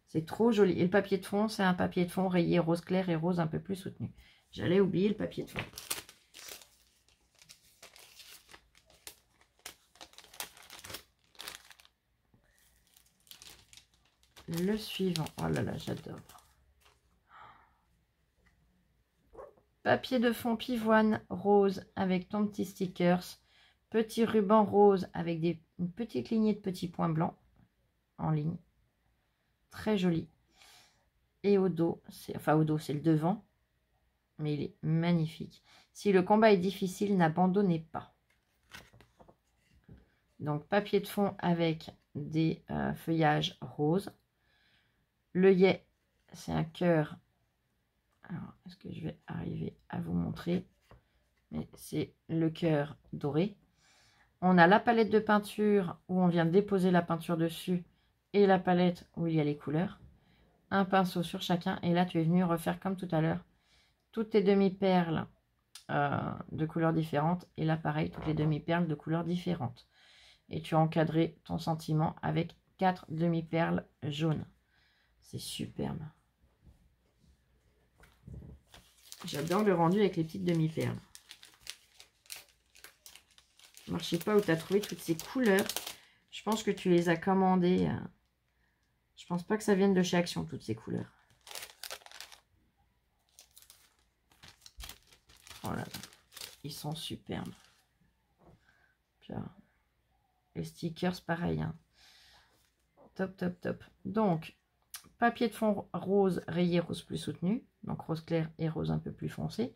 C'est trop joli. Et le papier de fond, c'est un papier de fond rayé rose clair et rose un peu plus soutenu. J'allais oublier le papier de fond. Le suivant. Oh là là, j'adore. Papier de fond pivoine rose avec ton petit stickers. Petit ruban rose avec une petite lignée de petits points blancs en ligne. Très joli. Et au dos, au dos, c'est le devant. Mais il est magnifique. Si le combat est difficile, n'abandonnez pas. Donc, papier de fond avec des feuillages roses. L'œillet, c'est un cœur. Alors, est-ce que je vais arriver à vous montrer? Mais c'est le cœur doré. On a la palette de peinture où on vient déposer la peinture dessus et la palette où il y a les couleurs. Un pinceau sur chacun. Et là, tu es venu refaire comme tout à l'heure toutes tes demi-perles de couleurs différentes. Et là, pareil, toutes les demi-perles de couleurs différentes. Et tu as encadré ton sentiment avec 4 demi-perles jaunes. C'est superbe. J'adore le rendu avec les petites demi-perles. Alors, je ne sais pas où tu as trouvé toutes ces couleurs. Je pense que tu les as commandées. Je pense pas que ça vienne de chez Action, toutes ces couleurs. Oh là là. Ils sont superbes. Puis, les stickers, pareil. Hein. Top, top, top. Donc, papier de fond rose rayé rose plus soutenu. Donc, rose clair et rose un peu plus foncé.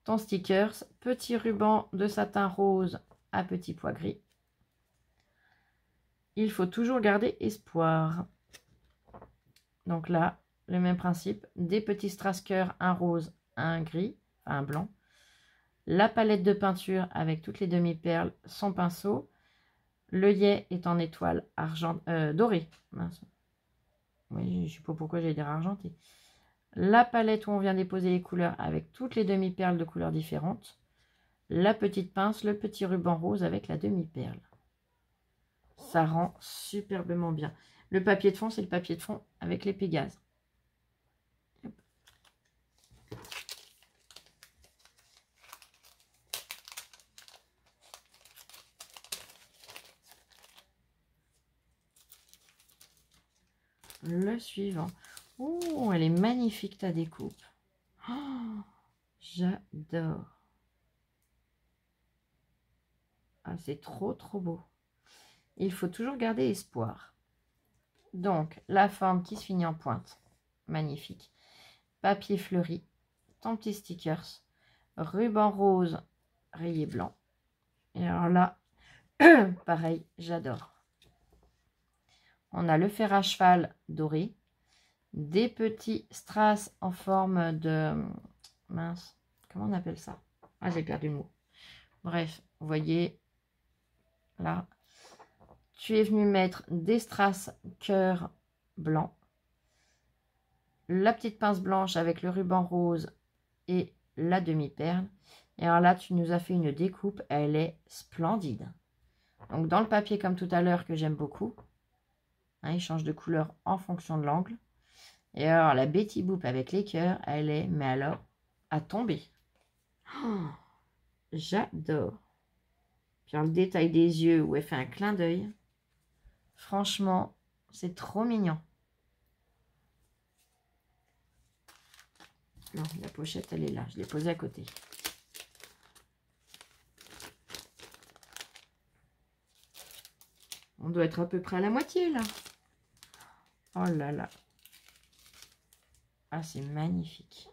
Ton stickers. Petit ruban de satin rose à petits pois gris. Il faut toujours garder espoir. Donc là, le même principe. Des petits strass-cœurs, un rose, un gris, enfin un blanc. La palette de peinture avec toutes les demi-perles, son pinceau. L'œillet est en étoile dorée. Mince. Oui, je ne sais pas pourquoi j'allais dire argenté. La palette où on vient déposer les couleurs avec toutes les demi-perles de couleurs différentes. La petite pince, le petit ruban rose avec la demi-perle. Ça rend superbement bien. Le papier de fond, c'est le papier de fond avec les Pégases. Le suivant. Oh, elle est magnifique ta découpe. Oh, j'adore. Ah, c'est trop, trop beau. Il faut toujours garder espoir. Donc, la forme qui se finit en pointe. Magnifique. Papier fleuri. Ton petit stickers. Ruban rose rayé blanc. Et alors là, pareil, j'adore. On a le fer à cheval doré. Des petits strass en forme de... Mince, comment on appelle ça? Ah, j'ai perdu le mot. Bref, vous voyez, là, tu es venu mettre des strass cœur blanc. La petite pince blanche avec le ruban rose et la demi-perle. Et alors là, tu nous as fait une découpe. Elle est splendide. Donc, dans le papier, comme tout à l'heure, que j'aime beaucoup. Hein, il change de couleur en fonction de l'angle. Et alors, la Betty Boop avec les cœurs, elle est, mais alors, à tomber. Oh, j'adore. Puis, le détail des yeux où elle fait un clin d'œil. Franchement, c'est trop mignon. Non, la pochette, elle est là. Je l'ai posée à côté. On doit être à peu près à la moitié, là. Oh là là. Ah, c'est magnifique.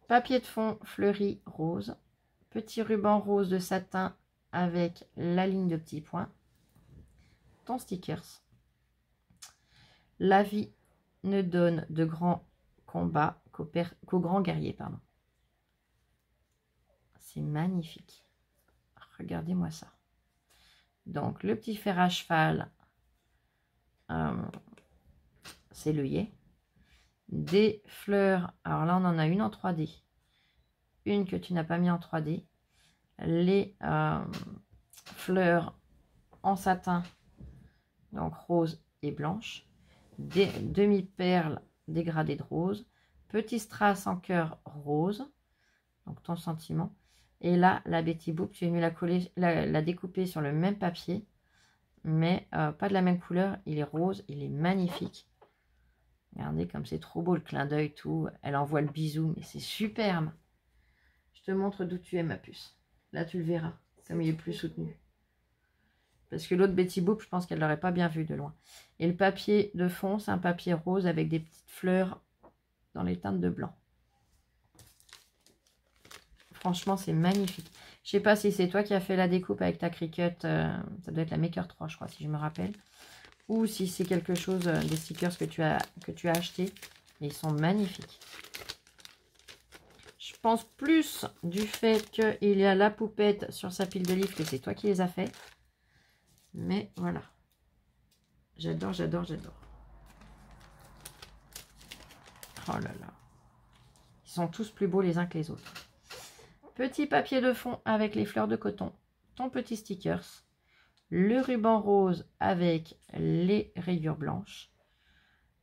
Papier de fond fleuri rose. Petit ruban rose de satin avec la ligne de petits points. Ton stickers. La vie ne donne de grands combats qu'aux grands guerriers, pardon. C'est magnifique. Regardez-moi ça. Donc, le petit fer à cheval, c'est l'œillet. Des fleurs, alors là, on en a une en 3D. Une que tu n'as pas mis en 3D. Les fleurs en satin, donc rose et blanche. Des demi-perles dégradées de rose. Petit strass en cœur rose. Donc, ton sentiment. Et là, la Betty Boop, tu es venu la découper sur le même papier, mais pas de la même couleur. Il est rose, il est magnifique. Regardez comme c'est trop beau, le clin d'œil, tout. Elle envoie le bisou, mais c'est superbe. Je te montre d'où tu es, ma puce. Là, tu le verras, comme il est plus soutenu. Parce que l'autre Betty Boop, je pense qu'elle l'aurait pas bien vu de loin. Et le papier de fond, c'est un papier rose avec des petites fleurs dans les teintes de blanc. Franchement, c'est magnifique. Je sais pas si c'est toi qui as fait la découpe avec ta Cricut. Ça doit être la Maker 3, je crois, si je me rappelle. Ou si c'est quelque chose, des stickers que tu as acheté. Ils sont magnifiques. Je pense plus du fait qu'il y a la poupette sur sa pile de livres que c'est toi qui les as fait. Mais voilà. J'adore, j'adore, j'adore. Oh là là. Ils sont tous plus beaux les uns que les autres. Petit papier de fond avec les fleurs de coton. Ton petit stickers. Le ruban rose avec les rayures blanches.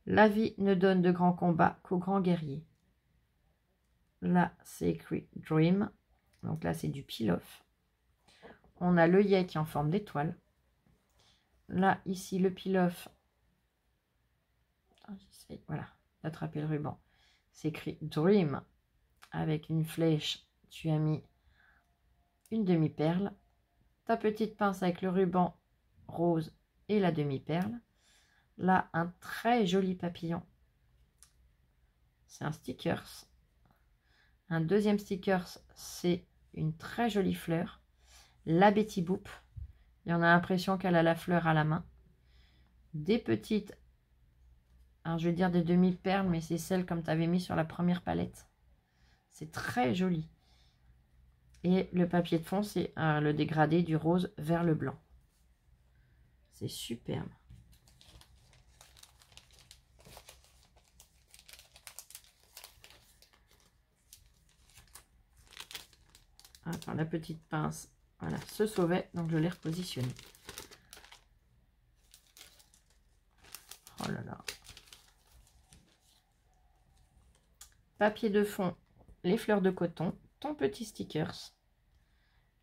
La vie ne donne de grands combats qu'aux grands guerriers. Là, c'est écrit Dream. Donc là, c'est du peel-off. On a l'œillet qui est en forme d'étoile. Là, ici, le peel-off. J'essaie, voilà, d'attraper le ruban. C'est écrit Dream. Avec une flèche, tu as mis une demi-perle. Ta petite pince avec le ruban rose et la demi-perle. Là, un très joli papillon. C'est un stickers. Un deuxième stickers, c'est une très jolie fleur. La Betty Boop. Il y en a l'impression qu'elle a la fleur à la main. Des petites, alors je vais dire des demi-perles, mais c'est celle comme tu avais mis sur la première palette. C'est très joli. Et le papier de fond, c'est le dégradé du rose vers le blanc. C'est superbe. Attends, la petite pince, voilà, se sauvait, donc je l'ai repositionné. Oh là là. Papier de fond, les fleurs de coton, ton petit stickers,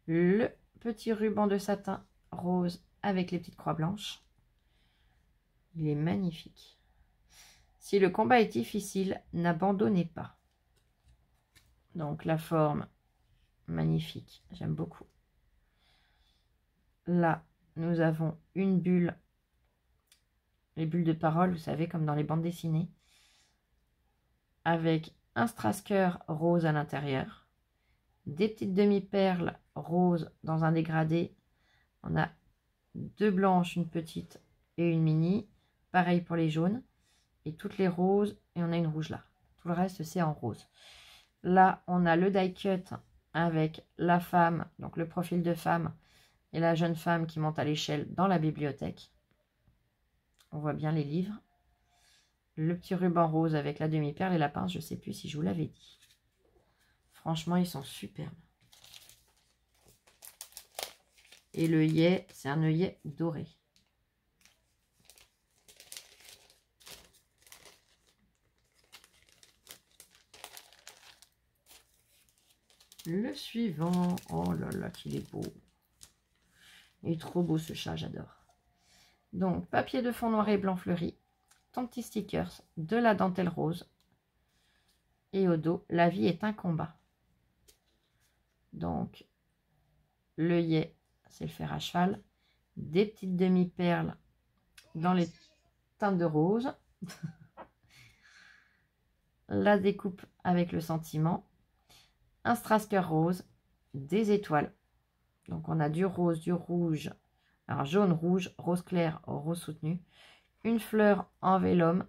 le petit ruban de satin rose avec les petites croix blanches. Il est magnifique. Si le combat est difficile, n'abandonnez pas. Donc la forme, magnifique, j'aime beaucoup. Là, nous avons une bulle les bulles de parole, vous savez, comme dans les bandes dessinées. Avec un strass-cœur rose à l'intérieur. Des petites demi-perles roses dans un dégradé. On a 2 blanches, une petite et une mini. Pareil pour les jaunes. Et toutes les roses. Et on a une rouge là. Tout le reste, c'est en rose. Là, on a le die cut avec la femme, donc le profil de femme et la jeune femme qui monte à l'échelle dans la bibliothèque. On voit bien les livres. Le petit ruban rose avec la demi-perle et la pince, je ne sais plus si je vous l'avais dit. Franchement, ils sont superbes. Et le œillet, c'est un œillet doré. Le suivant, oh là là, qu'il est beau. Il est trop beau ce chat, j'adore. Donc, papier de fond noir et blanc fleuri, ton petit stickers, de la dentelle rose. Et au dos, la vie est un combat. Donc, l'œillet, c'est le fer à cheval. Des petites demi-perles dans les teintes de rose. La découpe avec le sentiment. Un strass-cœur rose. Des étoiles. Donc, on a du rose, du rouge. Alors, jaune, rouge, rose clair, rose soutenu. Une fleur en vélum.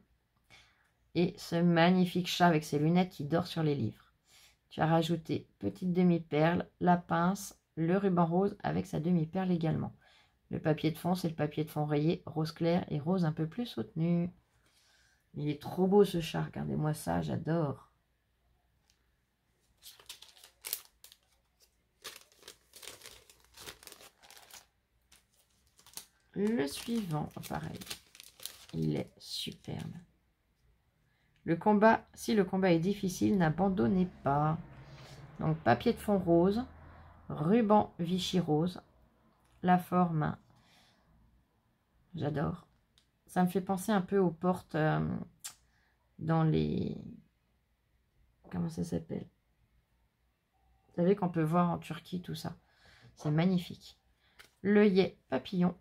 Et ce magnifique chat avec ses lunettes qui dort sur les livres. Tu as rajouté petite demi-perle, la pince, le ruban rose avec sa demi-perle également. Le papier de fond, c'est le papier de fond rayé, rose clair et rose un peu plus soutenu. Il est trop beau ce chat, regardez-moi ça, j'adore. Le suivant, pareil, il est superbe. Le combat, si le combat est difficile, n'abandonnez pas. Donc, papier de fond rose, ruban Vichy rose. La forme, j'adore. Ça me fait penser un peu aux portes dans les... Comment ça s'appelle? Vous savez qu'on peut voir en Turquie tout ça. C'est magnifique. L'œillet papillon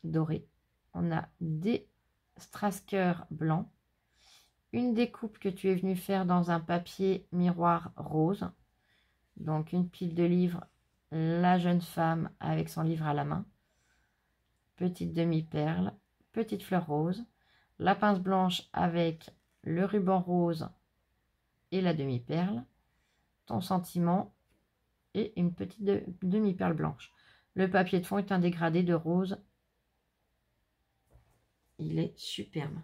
doré. On a des strass-cœurs blancs. Une découpe que tu es venu faire dans un papier miroir rose. Donc une pile de livres. La jeune femme avec son livre à la main. Petite demi-perle. Petite fleur rose. La pince blanche avec le ruban rose et la demi-perle. Ton sentiment et une petite demi-perle blanche. Le papier de fond est un dégradé de rose. Il est superbe.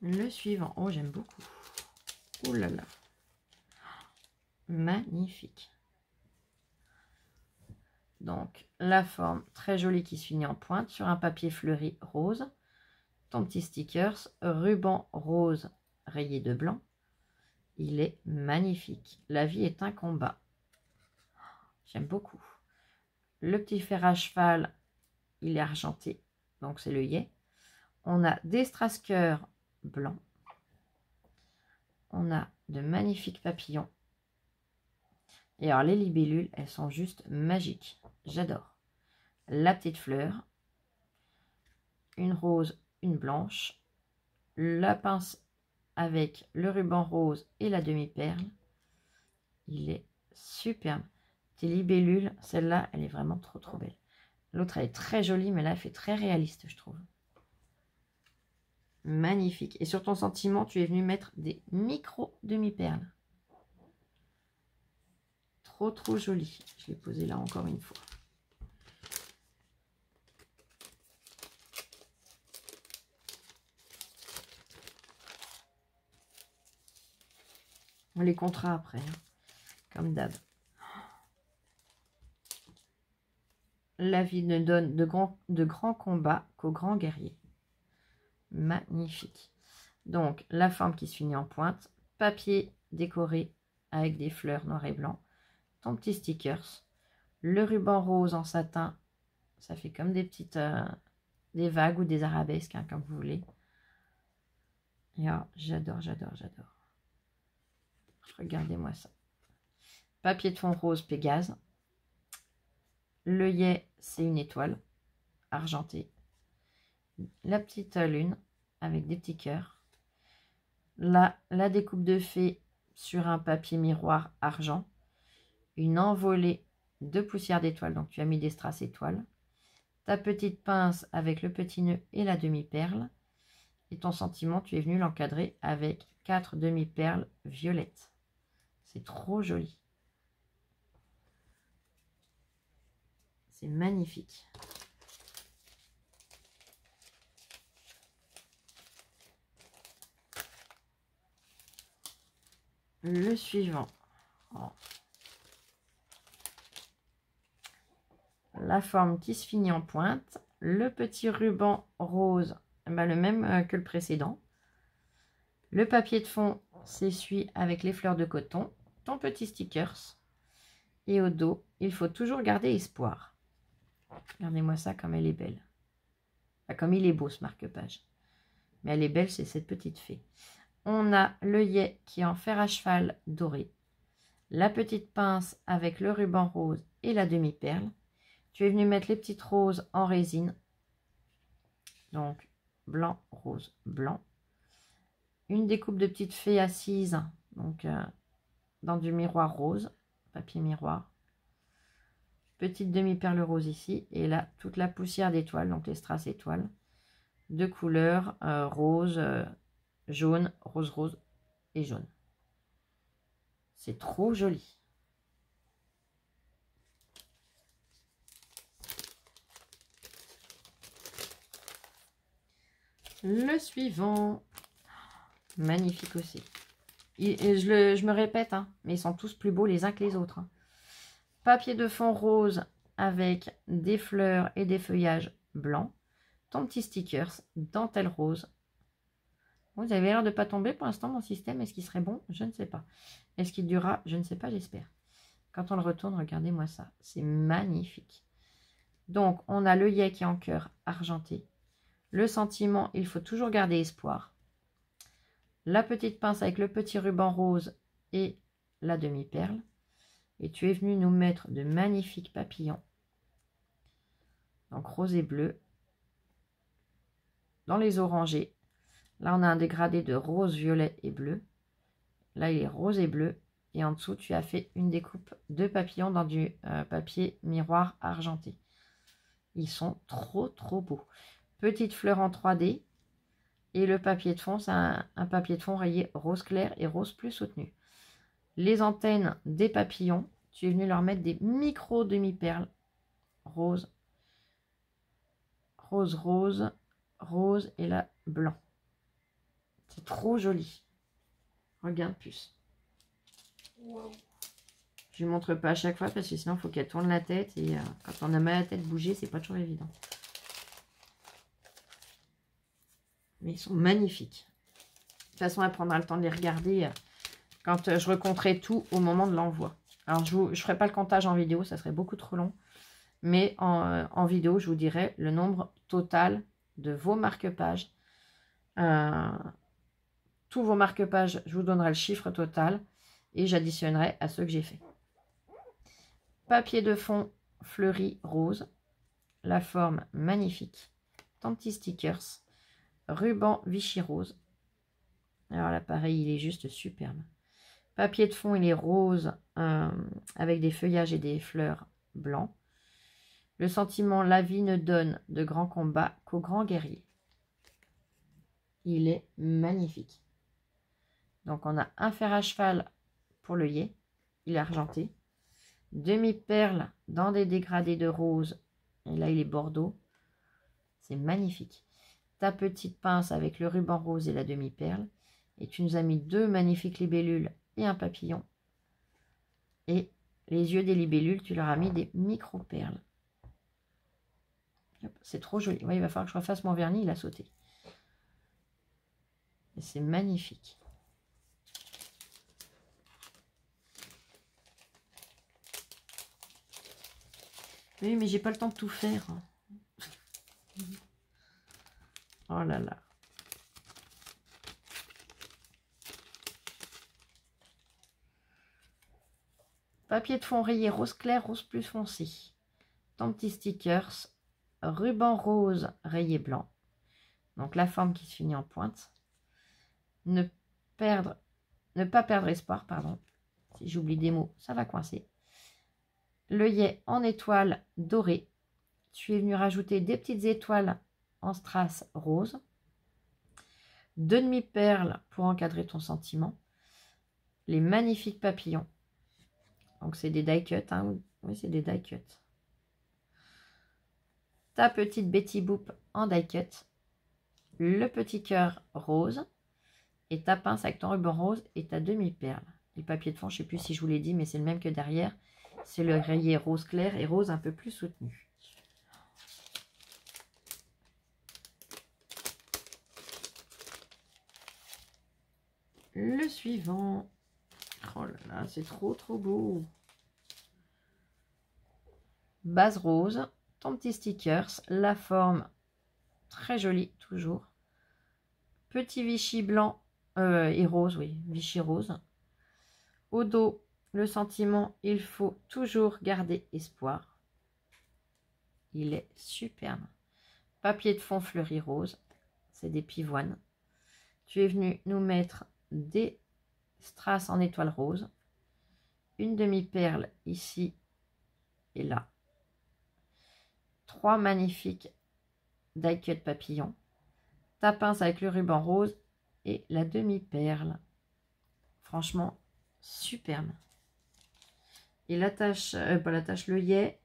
Le suivant, oh j'aime beaucoup. Ouh là là. Magnifique. Donc la forme très jolie qui se finit en pointe sur un papier fleuri rose. Ton petit stickers, ruban rose rayé de blanc. Il est magnifique. La vie est un combat. J'aime beaucoup. Le petit fer à cheval, il est argenté. Donc c'est l'œillet. On a des strass-cœurs blancs. On a de magnifiques papillons. Et alors les libellules, elles sont juste magiques. J'adore. La petite fleur. Une rose, une blanche. La pince avec le ruban rose et la demi-perle. Il est superbe. Tes libellules, celle-là, elle est vraiment trop belle. L'autre, elle est très jolie, mais là, elle fait très réaliste, je trouve. Magnifique. Et sur ton sentiment, tu es venu mettre des micro demi-perles. Trop joli. Je l'ai posé là encore une fois. On les comptera après, hein, comme d'hab. La vie ne donne de grands combats qu'aux grands guerriers. Magnifique. Donc, la forme qui se finit en pointe. Papier décoré avec des fleurs noir et blanc. Ton petit stickers. Le ruban rose en satin. Ça fait comme des petites... des vagues ou des arabesques, hein, comme vous voulez. Et oh, j'adore. Regardez-moi ça. Papier de fond rose Pégase. L'œillet, c'est une étoile argentée. La petite lune avec des petits cœurs. Là, la découpe de fée sur un papier miroir argent. Une envolée de poussière d'étoiles. Donc, tu as mis des strass étoiles. Ta petite pince avec le petit nœud et la demi-perle. Et ton sentiment, tu es venu l'encadrer avec 4 demi-perles violettes. C'est trop joli. C'est magnifique. Le suivant. Oh. La forme qui se finit en pointe. Le petit ruban rose, bah, le même que le précédent. Le papier de fond s'essuie avec les fleurs de coton. Ton petit stickers. Et au dos, il faut toujours garder espoir. Regardez-moi ça comme elle est belle. Enfin, comme il est beau ce marque-page. Mais elle est belle, c'est cette petite fée. On a l'œillet qui est en fer à cheval doré. La petite pince avec le ruban rose et la demi-perle. Tu es venu mettre les petites roses en résine. Donc, blanc, rose, blanc. Une découpe de petites fées assises. Donc, dans du miroir rose. Papier miroir. Petite demi-perle rose ici. Et là, toute la poussière d'étoiles. Donc, les strass étoiles. De couleurs rose, jaune, rose et jaune. C'est trop joli. Le suivant. Magnifique aussi. Je me répète, hein, mais ils sont tous plus beaux les uns que les autres. Hein. Papier de fond rose avec des fleurs et des feuillages blancs. Ton petit stickers, dentelle rose. Vous avez l'air de ne pas tomber pour l'instant mon système. Est-ce qu'il serait bon? Je ne sais pas. Est-ce qu'il durera? Je ne sais pas, j'espère. Quand on le retourne, regardez-moi ça. C'est magnifique. Donc, on a l'œillet qui est en cœur argenté. Le sentiment, il faut toujours garder espoir. La petite pince avec le petit ruban rose et la demi-perle. Et tu es venu nous mettre de magnifiques papillons. Donc, rose et bleu. Dans les orangés. Là, on a un dégradé de rose, violet et bleu. Là, il est rose et bleu. Et en dessous, tu as fait une découpe de papillons dans du papier miroir argenté. Ils sont trop, trop beaux. Petite fleur en 3D. Et le papier de fond, c'est un papier de fond rayé rose clair et rose plus soutenu. Les antennes des papillons, tu es venu leur mettre des micro demi-perles. Rose, rose, rose, rose et là, blanc. C'est trop joli. Regarde plus. Wow. Je ne lui montre pas à chaque fois parce que sinon il faut qu'elle tourne la tête. Et quand on a mal à la tête bouger, c'est pas toujours évident. Mais ils sont magnifiques. De toute façon, elle prendra le temps de les regarder quand je recompterai tout au moment de l'envoi. Alors, je ne ferai pas le comptage en vidéo, ça serait beaucoup trop long. Mais en vidéo, je vous dirai le nombre total de vos marque-pages. Tous vos marque-pages, je vous donnerai le chiffre total et j'additionnerai à ceux que j'ai fait. Papier de fond fleuri rose, la forme magnifique. Ton petit stickers, ruban Vichy rose. Alors là, pareil, il est juste superbe. Papier de fond, il est rose avec des feuillages et des fleurs blancs. Le sentiment, la vie ne donne de grands combats qu'aux grands guerriers. Il est magnifique. Donc, on a un fer à cheval pour l'œillet. Il est argenté. Demi-perle dans des dégradés de rose. Et là, il est bordeaux. C'est magnifique. Ta petite pince avec le ruban rose et la demi-perle. Et tu nous as mis 2 magnifiques libellules et un papillon. Et les yeux des libellules, tu leur as mis des micro-perles. C'est trop joli. Ouais, il va falloir que je refasse mon vernis, il a sauté. Et c'est magnifique. Oui, mais j'ai pas le temps de tout faire. Oh là là. Papier de fond rayé rose clair, rose plus foncé. Ton petit stickers, ruban rose rayé blanc. Donc la forme qui se finit en pointe. Ne pas perdre espoir, pardon. Si j'oublie des mots, ça va coincer. L'œillet en étoile dorée. Tu es venu rajouter des petites étoiles en strass rose. 2 demi-perles pour encadrer ton sentiment. Les magnifiques papillons. Donc c'est des die cut, hein. Oui, c'est des die cut. Ta petite Betty Boop en die cut. Le petit cœur rose. Et ta pince avec ton ruban rose et ta demi-perle. Et le papier de fond, je ne sais plus si je vous l'ai dit, mais c'est le même que derrière. C'est le rayé rose clair et rose un peu plus soutenu. Le suivant. Oh là là, c'est trop beau. Base rose, ton petit stickers, la forme très jolie toujours. Petit Vichy blanc et rose, oui, Vichy rose. Au dos, le sentiment, il faut toujours garder espoir. Il est superbe. Papier de fond fleuri rose, c'est des pivoines. Tu es venu nous mettre des strass en étoile rose. Une demi-perle ici et là. 3 magnifiques die cut papillons. Ta pince avec le ruban rose et la demi-perle. Franchement, superbe. Et l'attache, pas l'attache, l'œillet,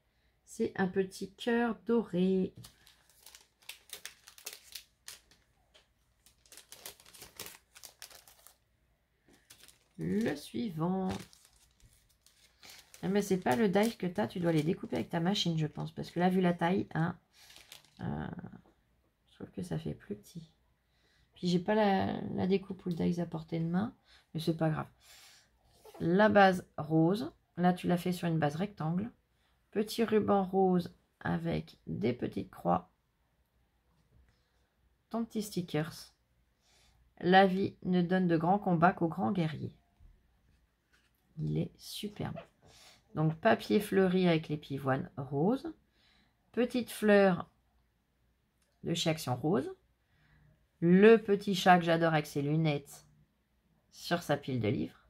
c'est un petit cœur doré. Le suivant. Mais c'est pas le die que tu dois les découper avec ta machine, je pense. Parce que là, vu la taille, hein, je trouve que ça fait plus petit. Puis j'ai pas la découpe ou le dies à portée de main, mais c'est pas grave. La base rose, là tu l'as fait sur une base rectangle. Petit ruban rose avec des petites croix. Ton petit stickers. La vie ne donne de grands combats qu'aux grands guerriers. Il est superbe. Donc papier fleuri avec les pivoines roses. Petite fleur de chez Action Rose. Le petit chat que j'adore avec ses lunettes sur sa pile de livres.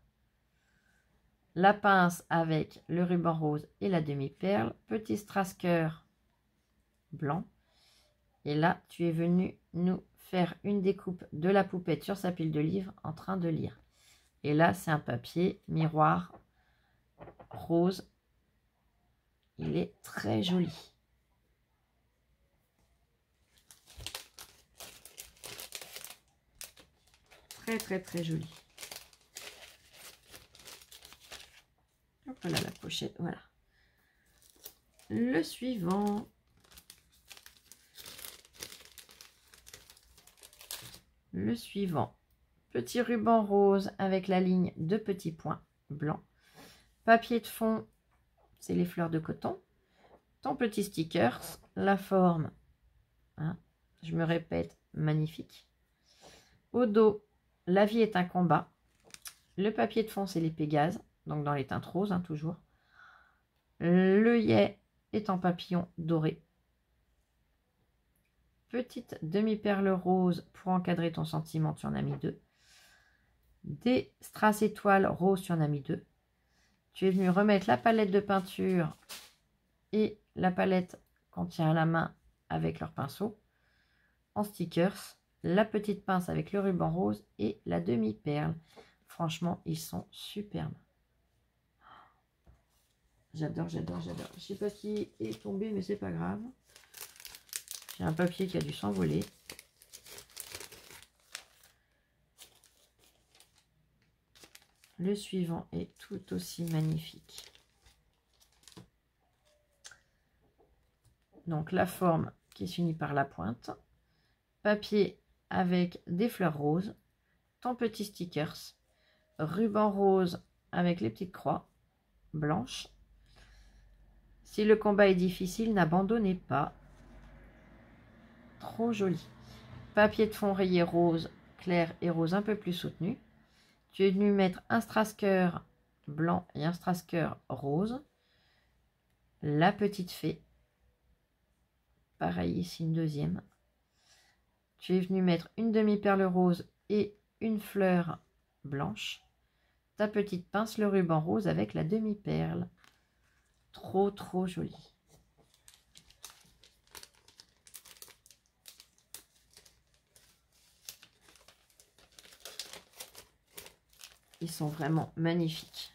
La pince avec le ruban rose et la demi-perle. Petit strass cœur blanc. Et là, tu es venu nous faire une découpe de la poupette sur sa pile de livres en train de lire. Et là, c'est un papier miroir rose. Il est très joli. Très joli. Voilà la pochette, voilà. Le suivant. Le suivant. Petit ruban rose avec la ligne de petits points blancs. Papier de fond, c'est les fleurs de coton. Ton petit stickers, la forme, hein, je me répète, magnifique. Au dos, la vie est un combat. Le papier de fond, c'est les Pégases, donc dans les teintes roses, hein, toujours. L'œillet est en papillon doré. Petite demi-perle rose pour encadrer ton sentiment, tu en as mis 2. Des strass étoiles roses, tu en as mis 2. Tu es venu remettre la palette de peinture et la palette qu'on tient à la main avec leur pinceau en stickers. La petite pince avec le ruban rose et la demi-perle. Franchement, ils sont superbes. J'adore. Je sais pas qui est tombé, mais c'est pas grave. J'ai un papier qui a dû s'envoler. Le suivant est tout aussi magnifique. Donc la forme qui s'unit par la pointe. Papier avec des fleurs roses. Ton petit stickers. Ruban rose avec les petites croix blanches. Si le combat est difficile, n'abandonnez pas. Trop joli. Papier de fond rayé rose clair et rose un peu plus soutenu. Tu es venu mettre un strass cœur blanc et un strass-cœur rose. La petite fée. Pareil ici, une deuxième. Tu es venu mettre une demi-perle rose et une fleur blanche. Ta petite pince, le ruban rose avec la demi-perle. Trop, trop joli. Ils sont vraiment magnifiques.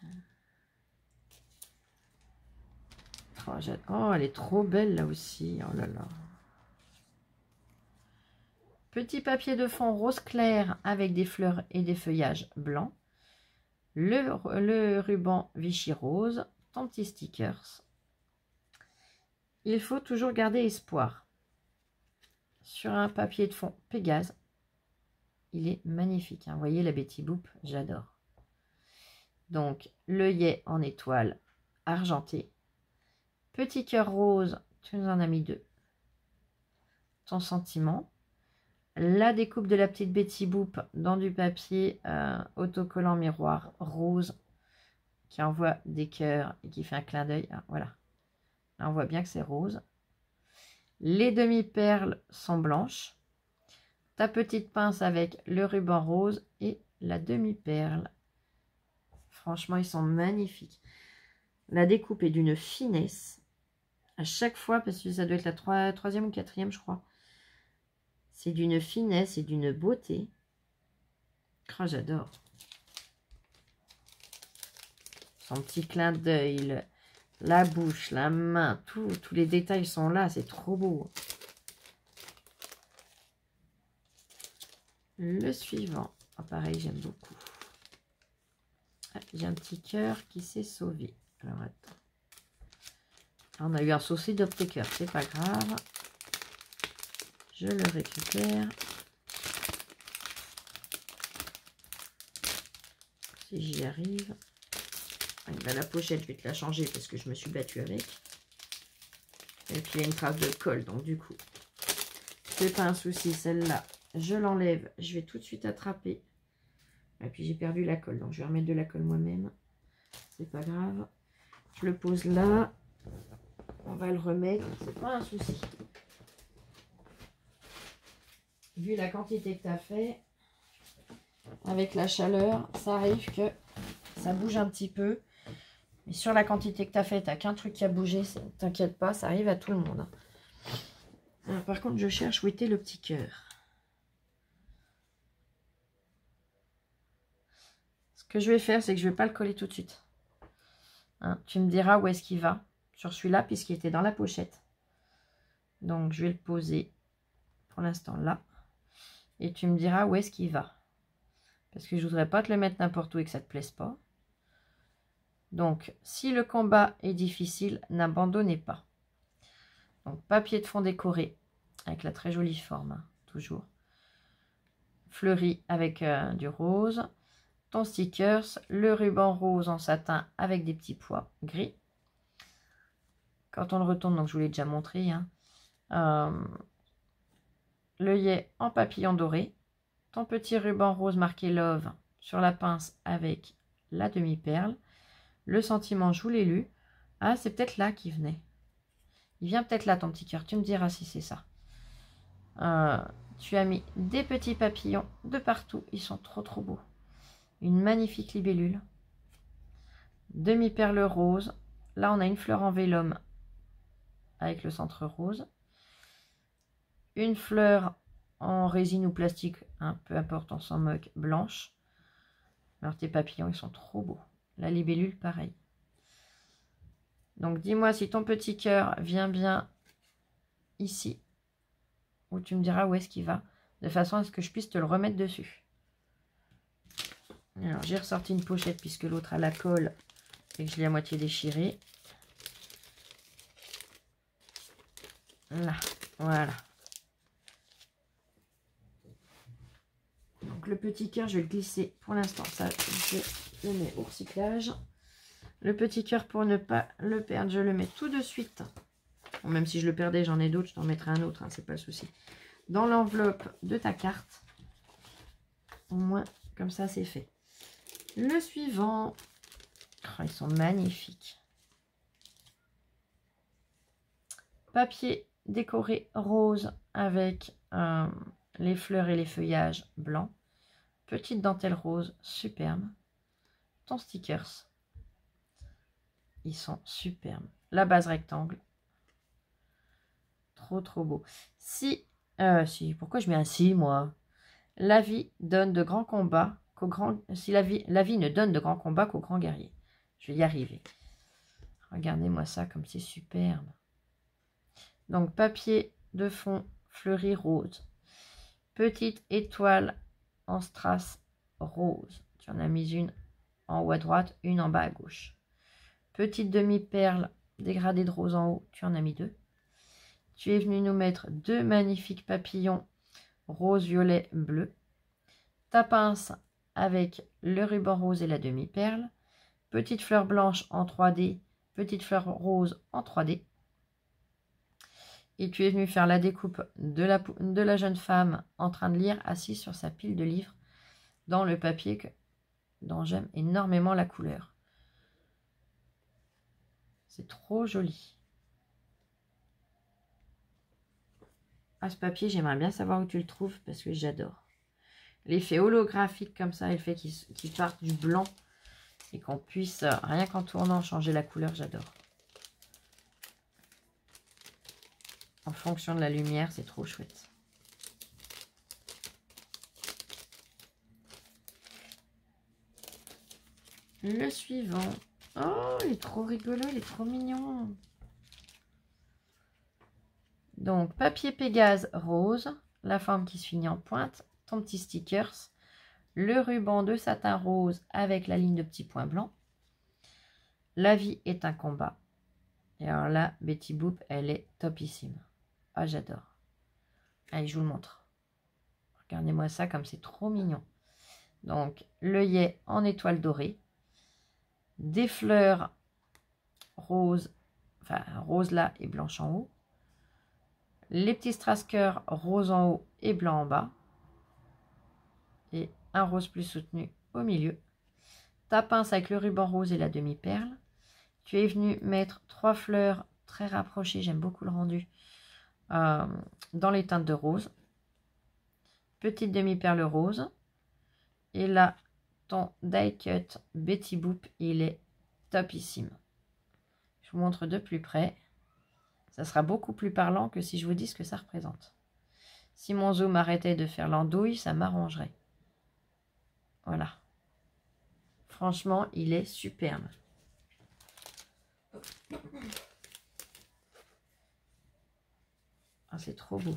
Oh, elle est trop belle là aussi. Oh là là. Petit papier de fond rose clair avec des fleurs et des feuillages blancs. Le ruban Vichy rose. Ton petit stickers. Il faut toujours garder espoir. Sur un papier de fond Pégase. Il est magnifique. Hein. Vous voyez la Betty Boop, j'adore. Donc, l'œillet en étoile argenté. Petit cœur rose, tu nous en as mis 2. Ton sentiment. La découpe de la petite Betty Boop dans du papier autocollant miroir rose qui envoie des cœurs et qui fait un clin d'œil. Ah, voilà. Là, on voit bien que c'est rose. Les demi-perles sont blanches. Ta petite pince avec le ruban rose et la demi-perle. Franchement, ils sont magnifiques. La découpe est d'une finesse. À chaque fois, parce que ça doit être la troisième ou quatrième, je crois. C'est d'une finesse et d'une beauté. Oh, j'adore. Son petit clin d'œil, la bouche, la main, tous les détails sont là. C'est trop beau. Le suivant. Oh, pareil, j'aime beaucoup. Ah, j'ai un petit cœur qui s'est sauvé. Alors, attends. On a eu un souci d'optécœur, c'est pas grave. Je le récupère. Si j'y arrive. Bah, la pochette, je vais te la changer parce que je me suis battue avec. Et puis il y a une trace de colle, donc du coup, c'est pas un souci. Celle-là, je l'enlève. Je vais tout de suite attraper. Et puis j'ai perdu la colle, donc je vais remettre de la colle moi-même. C'est pas grave. Je le pose là. On va le remettre, c'est pas un souci. Vu la quantité que tu as fait, avec la chaleur, ça arrive que ça bouge un petit peu. Mais sur la quantité que tu as fait, tu n'as qu'un truc qui a bougé, t'inquiète pas, ça arrive à tout le monde. Alors, par contre, je cherche où était le petit cœur. Ce que je vais faire, c'est que je ne vais pas le coller tout de suite. Hein, tu me diras où est-ce qu'il va. Sur celui-là, puisqu'il était dans la pochette. Donc, je vais le poser pour l'instant là. Et tu me diras où est-ce qu'il va. Parce que je ne voudrais pas te le mettre n'importe où et que ça ne te plaise pas. Donc, si le combat est difficile, n'abandonnez pas. Donc, papier de fond décoré. Avec la très jolie forme, hein, toujours. Fleuri avec du rose. Ton stickers. Le ruban rose en satin avec des petits pois gris. Quand on le retourne, donc je vous l'ai déjà montré, hein, l'œillet en papillon doré, ton petit ruban rose marqué Love sur la pince avec la demi-perle, le sentiment, je vous l'ai lu. Ah, c'est peut-être là qu'il venait. Il vient peut-être là, ton petit cœur, tu me diras si c'est ça. Tu as mis des petits papillons de partout, ils sont trop trop beaux. Une magnifique libellule. Demi-perle rose. Là, on a une fleur en vélum avec le centre rose. Une fleur en résine ou plastique, hein, peu importe, on s'en moque, blanche. Alors tes papillons, ils sont trop beaux. La libellule, pareil. Donc dis-moi si ton petit cœur vient bien ici, ou tu me diras où est-ce qu'il va, de façon à ce que je puisse te le remettre dessus. Alors j'ai ressorti une pochette puisque l'autre a la colle et que je l'ai à moitié déchirée. Là, voilà. Donc le petit cœur, je vais le glisser pour l'instant. Ça, je le mets au recyclage. Le petit cœur, pour ne pas le perdre, je le mets tout de suite. Bon, même si je le perdais, j'en ai d'autres, je t'en mettrai un autre, hein, c'est pas le souci. Dans l'enveloppe de ta carte. Au moins, comme ça, c'est fait. Le suivant. Oh, ils sont magnifiques. Papier décoré rose avec les fleurs et les feuillages blancs. Petite dentelle rose, superbe. Ton stickers. Ils sont superbes. La base rectangle. Trop beau. Si, pourquoi je mets un si, moi? La vie donne de grands combats qu'au grand... Si la vie ne donne de grands combats qu'aux grands guerriers. Je vais y arriver. Regardez-moi ça comme c'est superbe. Donc, papier de fond fleuri rose. Petite étoile en strass rose. Tu en as mis une en haut à droite, une en bas à gauche. Petite demi-perle dégradée de rose en haut. Tu en as mis deux. Tu es venu nous mettre deux magnifiques papillons rose, violet, bleu. Ta pince avec le ruban rose et la demi-perle. Petite fleur blanche en 3D. Petite fleur rose en 3D. Et tu es venu faire la découpe de la jeune femme en train de lire, assise sur sa pile de livres, dans le papier dont j'aime énormément la couleur. C'est trop joli. Ah, ce papier, j'aimerais bien savoir où tu le trouves parce que j'adore. L'effet holographique comme ça, et le fait qu'il parte du blanc et qu'on puisse, rien qu'en tournant, changer la couleur, j'adore. En fonction de la lumière, c'est trop chouette. Le suivant. Oh, il est trop rigolo, il est trop mignon. Donc, papier Pégase rose, la forme qui se finit en pointe, ton petit stickers, le ruban de satin rose avec la ligne de petits points blancs. La vie est un combat. Et alors là, Betty Boop, elle est topissime. Ah, j'adore. Allez, je vous le montre. Regardez-moi ça comme c'est trop mignon. Donc, l'œillet en étoile dorée. Des fleurs roses, enfin rose là et blanche en haut. Les petits strass-cœurs rose en haut et blanc en bas. Et un rose plus soutenu au milieu. Ta pince avec le ruban rose et la demi-perle. Tu es venu mettre 3 fleurs très rapprochées, j'aime beaucoup le rendu, dans les teintes de rose. Petite demi-perle rose. Et là, ton die cut Betty Boop, il est topissime. Je vous montre de plus près. Ça sera beaucoup plus parlant que si je vous dis ce que ça représente. Si mon zoom arrêtait de faire l'andouille, ça m'arrangerait. Voilà. Franchement, il est superbe. Ah, c'est trop beau.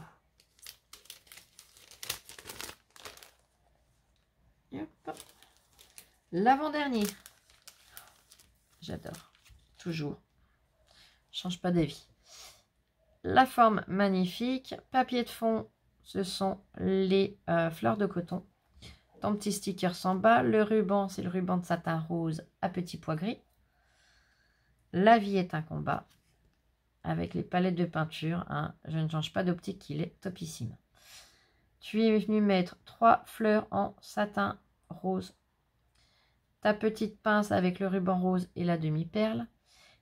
L'avant-dernier. J'adore. Toujours. Change pas d'avis. La forme magnifique. Papier de fond, ce sont les fleurs de coton. Ton petit sticker en bas. Le ruban, c'est le ruban de satin rose à petits pois gris. La vie est un combat. Avec les palettes de peinture. Hein. Je ne change pas d'optique, il est topissime. Tu es venu mettre 3 fleurs en satin rose. Ta petite pince avec le ruban rose et la demi-perle.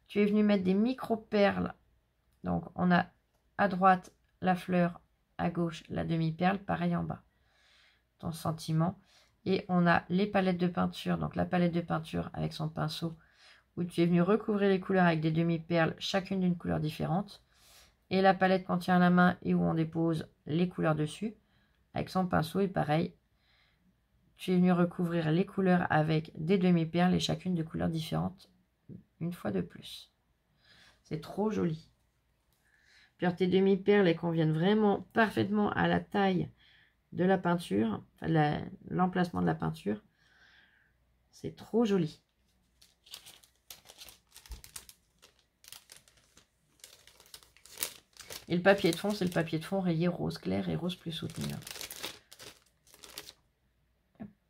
Tu es venu mettre des micro-perles. Donc, on a à droite la fleur, à gauche la demi-perle, pareil en bas. Ton sentiment. Et on a les palettes de peinture. Donc, la palette de peinture avec son pinceau où tu es venu recouvrir les couleurs avec des demi-perles, chacune d'une couleur différente. Et la palette qu'on tient à la main et où on dépose les couleurs dessus avec son pinceau. Et pareil, tu es venu recouvrir les couleurs avec des demi-perles et chacune de couleurs différentes une fois de plus. C'est trop joli. Puis tes demi-perles, elles conviennent vraiment parfaitement à la taille de la peinture, enfin, l'emplacement de la peinture. C'est trop joli. Et le papier de fond, c'est le papier de fond rayé rose clair et rose plus soutenu.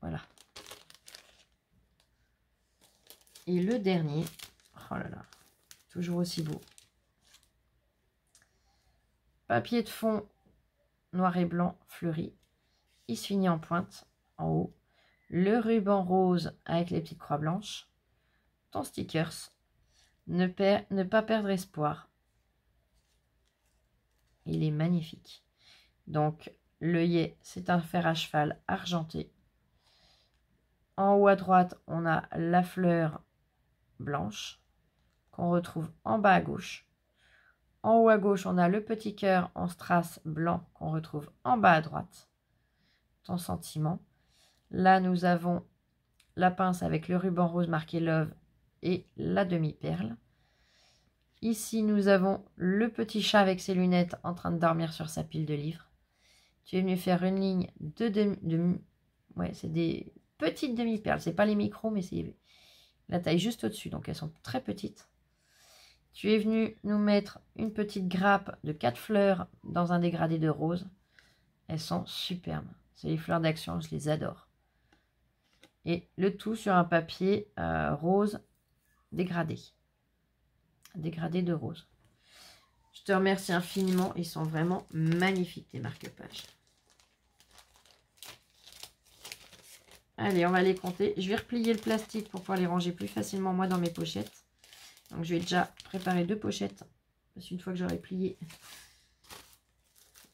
Voilà. Et le dernier, oh là là, toujours aussi beau. Papier de fond noir et blanc fleuri. Il se finit en pointe, en haut. Le ruban rose avec les petites croix blanches. ton stickers. Ne pas perdre espoir. Il est magnifique. Donc, l'œillet, c'est un fer à cheval argenté. En haut à droite, on a la fleur blanche qu'on retrouve en bas à gauche. En haut à gauche, on a le petit cœur en strass blanc qu'on retrouve en bas à droite. Ton sentiment. Là, nous avons la pince avec le ruban rose marqué Love et la demi-perle. Ici, nous avons le petit chat avec ses lunettes en train de dormir sur sa pile de livres. Tu es venu faire une ligne ouais, c'est des petites demi-perles. C'est pas les micros, mais c'est la taille juste au-dessus. Donc, elles sont très petites. Tu es venu nous mettre une petite grappe de 4 fleurs dans un dégradé de rose. Elles sont superbes. C'est les fleurs d'action, je les adore. Et le tout sur un papier rose dégradé. Dégradé de rose. Je te remercie infiniment. Ils sont vraiment magnifiques, tes marque-pages. Allez, on va les compter. Je vais replier le plastique pour pouvoir les ranger plus facilement, moi, dans mes pochettes. Donc, je vais déjà préparer 2 pochettes. Parce qu'une fois que j'aurai plié,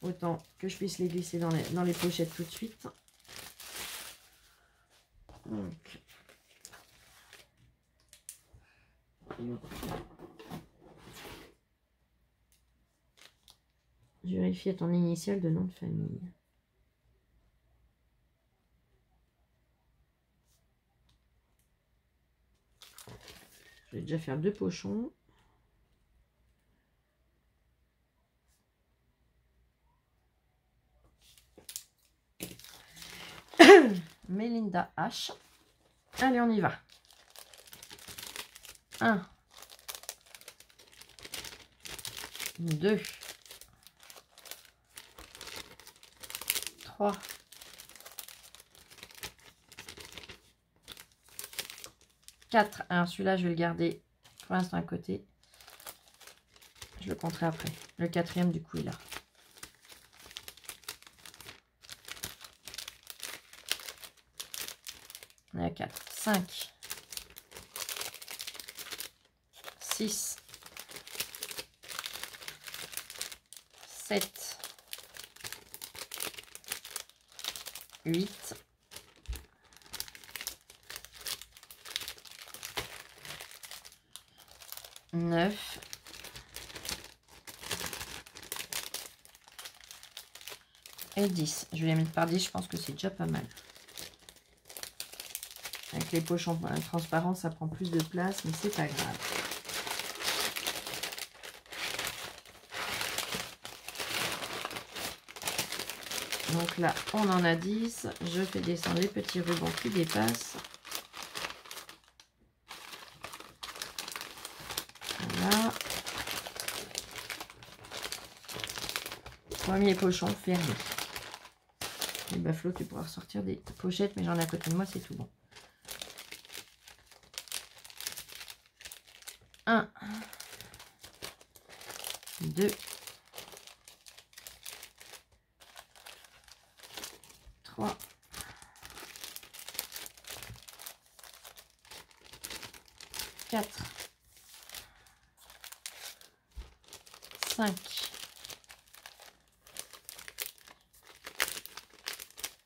autant que je puisse les glisser dans les pochettes tout de suite. Donc, vérifier ton initial de nom de famille. Je vais déjà faire 2 pochons. Mélinda H. Allez, on y va. 1, 2, 3, 4. Alors celui-là, je vais le garder pour l'instant à côté. Je le compterai après. Le 4e, du coup, est là. On est à 4. 5, 6, 7, 8, 9, et 10. Je vais les mettre par 10, je pense que c'est déjà pas mal. Avec les pochons transparents, ça prend plus de place, mais c'est pas grave. Donc là, on en a 10. Je fais descendre les petits rubans qui dépassent. Voilà. Premier pochon fermé. Et bah Flo, tu pourras ressortir des pochettes, mais j'en ai à côté de moi, c'est tout bon. 1, 2, 3, 4, 5,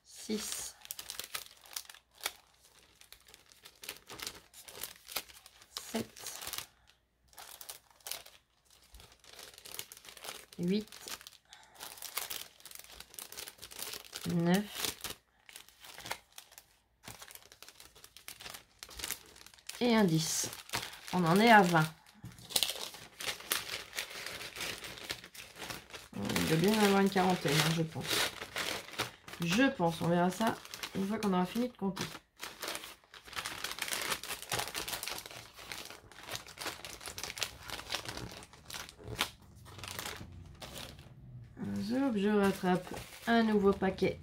6, 7, 8, 9, et un 10. On en est à 20. On doit bien avoir une quarantaine, hein, je pense. Je pense, on verra ça une fois qu'on aura fini de compter. Je rattrape un nouveau paquet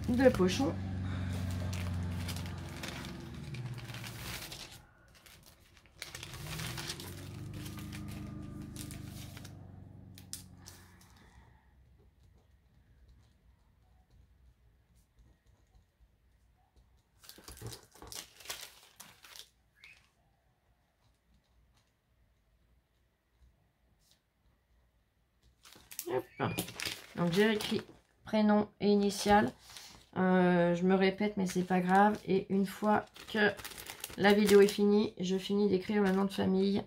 de pochons. Hop. Donc j'ai écrit prénom et initial. Je me répète, mais c'est pas grave. Et une fois que la vidéo est finie, je finis d'écrire le nom de famille.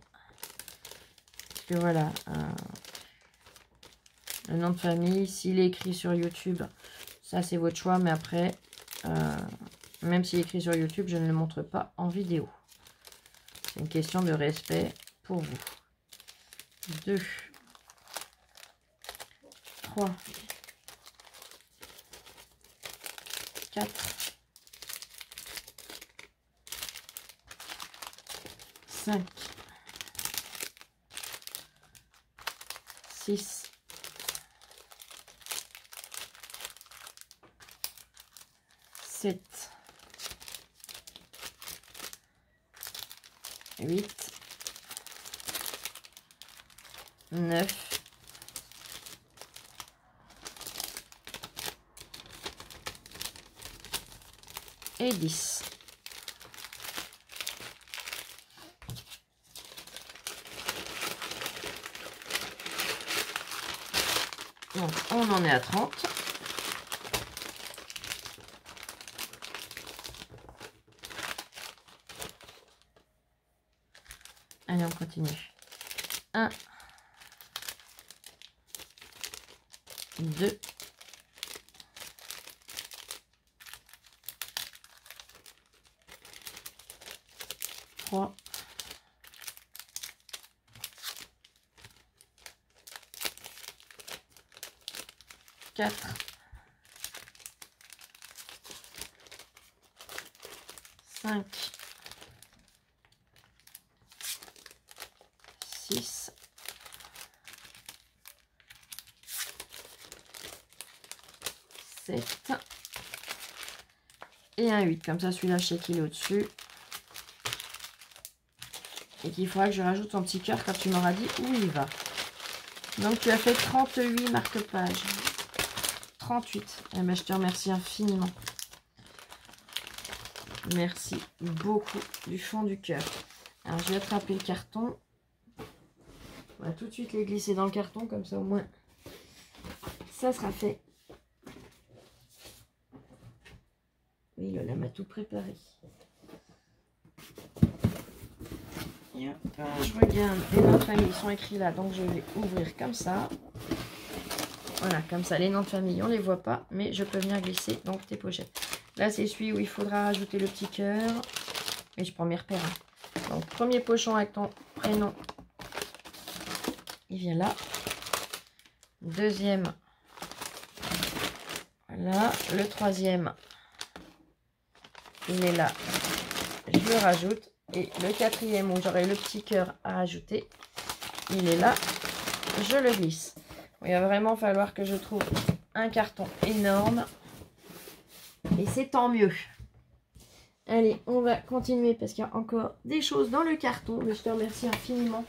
Parce que voilà, le nom de famille, s'il est écrit sur YouTube, ça c'est votre choix. Mais après, même s'il est écrit sur YouTube, je ne le montre pas en vidéo. C'est une question de respect pour vous. 2, 3, 4, 5, 6, 7, 8, 9, et 10. Donc, on en est à 30. Allez, on continue. 1, 2, 3, 4, 5, 6, 7 et un 8. Comme ça, celui-là, je sais qu'il est au-dessus. Et qu'il faudra que je rajoute son petit cœur quand tu m'auras dit où il va. Donc, tu as fait 38 marque-pages. 38. Eh ben, je te remercie infiniment. Merci beaucoup du fond du cœur. Alors, je vais attraper le carton. On va tout de suite les glisser dans le carton. Comme ça, au moins, ça sera fait. Oui, Lola m'a tout préparé. Et hop, je regarde. Les noms de famille sont écrits là. Donc, je vais ouvrir comme ça. Voilà, comme ça. Les noms de famille, on ne les voit pas. Mais je peux venir glisser donc tes pochettes. Là, c'est celui où il faudra rajouter le petit cœur. Et je prends mes repères. Hein. Donc, premier pochon avec ton prénom. Il vient là. Deuxième. Voilà. Le troisième. Il est là. Je le rajoute. Et le quatrième où j'aurai le petit cœur à rajouter. Il est là. Je le glisse. Il va vraiment falloir que je trouve un carton énorme. Et c'est tant mieux. Allez, on va continuer parce qu'il y a encore des choses dans le carton. Mais je te remercie infiniment.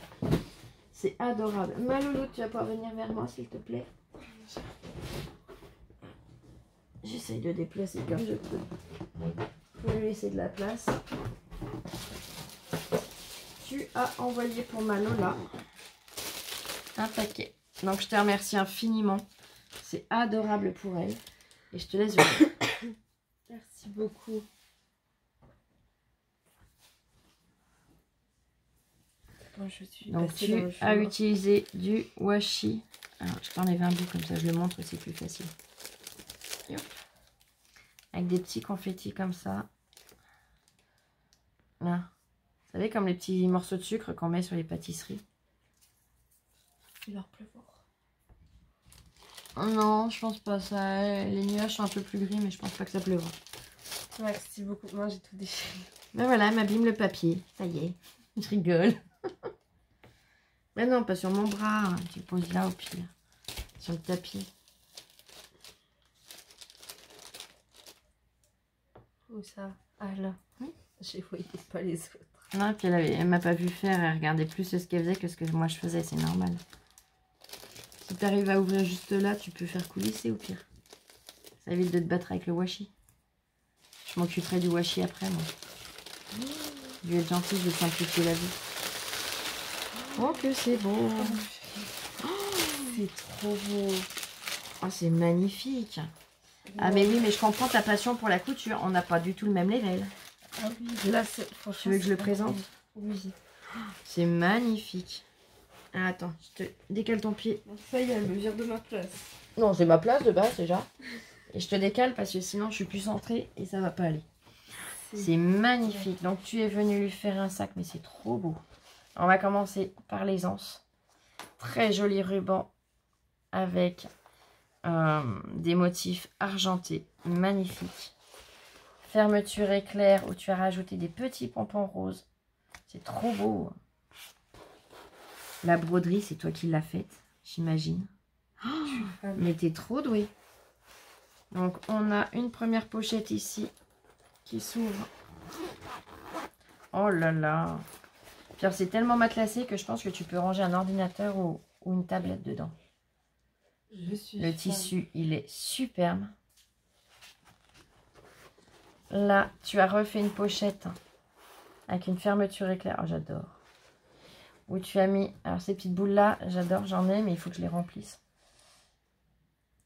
C'est adorable. Ma loulou, tu vas pouvoir venir vers moi, s'il te plaît. J'essaye de déplacer comme je peux. Pour lui laisser de la place. Tu as envoyé pour ma Lola un paquet. Donc, je te remercie infiniment. C'est adorable pour elle. Et je te laisse venir. Merci beaucoup. Bon, donc, tu as utilisé du washi. Alors, je t'enlève un bout comme ça, je le montre, c'est plus facile. Avec des petits confettis comme ça. Là. Vous savez, comme les petits morceaux de sucre qu'on met sur les pâtisseries. Il va pleuvoir. Oh non, je pense pas. Ça, les nuages sont un peu plus gris, mais je pense pas que ça pleuvra. Merci beaucoup. Moi, j'ai tout déchiré. Ben voilà, elle m'abîme le papier. Ça y est, je rigole. Mais non, pas sur mon bras. Tu le poses là au pire. Sur le tapis. Où ça? Ah là. Oui. Je voyais pas les autres. Non, puis elle m'a pas vu faire. Elle regardait plus ce qu'elle faisait que ce que moi je faisais. C'est normal. Si tu arrives à ouvrir juste là, tu peux faire coulisser au pire. Ça évite de te battre avec le washi. Je m'occuperai du washi après, moi. Je vais être gentille, je vais te simplifier la vie. Oh, que c'est beau. c'est trop beau. Oh, c'est magnifique. Ah mais oui, mais je comprends ta passion pour la couture. On n'a pas du tout le même level. Ah oui, là, franchement... Tu veux que je le présente? Oui. C'est magnifique. Ah, attends, je te décale ton pied. Ça y est, elle me vire de ma place. Non, c'est ma place de base déjà. Et je te décale parce que sinon je suis plus centrée et ça va pas aller. C'est magnifique. Donc tu es venu lui faire un sac, mais c'est trop beau. On va commencer par les anses. Très joli ruban avec des motifs argentés. Magnifique. Fermeture éclair où tu as rajouté des petits pompons roses. C'est trop beau. La broderie, c'est toi qui l'as faite, j'imagine. Oh, mais t'es trop douée. Donc, on a une première pochette ici qui s'ouvre. Oh là là. Puis c'est tellement matelassé que je pense que tu peux ranger un ordinateur ou une tablette dedans. Le tissu, il est superbe. Là, tu as refait une pochette avec une fermeture éclair. Oh, j'adore. Où tu as mis... Alors, ces petites boules-là, j'adore, j'en ai, mais il faut que je les remplisse.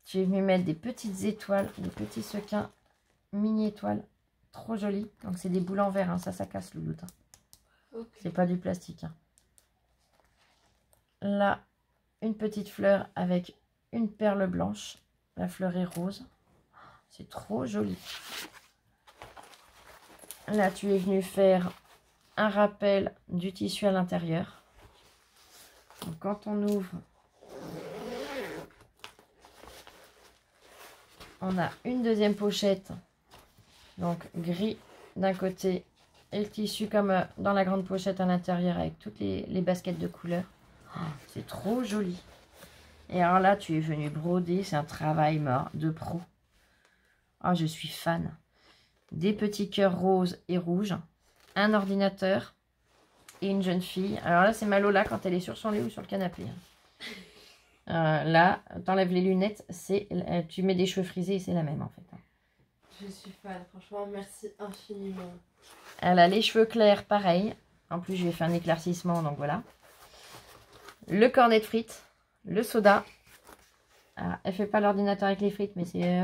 Tu es venu mettre des petites étoiles, des petits sequins, mini-étoiles. Trop joli. Donc, c'est des boules en verre, hein. Ça casse le doute. Hein. Okay. C'est pas du plastique. Hein. Là, une petite fleur avec une perle blanche. La fleur est rose. C'est trop joli. Là, tu es venu faire un rappel du tissu à l'intérieur. Donc, quand on ouvre, on a une deuxième pochette. Donc, gris d'un côté et le tissu comme dans la grande pochette à l'intérieur avec toutes les baskets de couleurs. Oh, c'est trop joli. Et alors là, tu es venu broder. C'est un travail mort de pro. Oh, je suis fan. Des petits cœurs roses et rouges. Un ordinateur et une jeune fille. Alors là, c'est ma Lola quand elle est sur son lit ou sur le canapé. Là, t'enlèves les lunettes. Tu mets des cheveux frisés et c'est la même en fait. Je suis fan. Franchement, merci infiniment. Elle a les cheveux clairs, pareil. En plus, je lui ai fait un éclaircissement, donc voilà. Le cornet de frites. Le soda. Ah, elle fait pas l'ordinateur avec les frites, mais c'est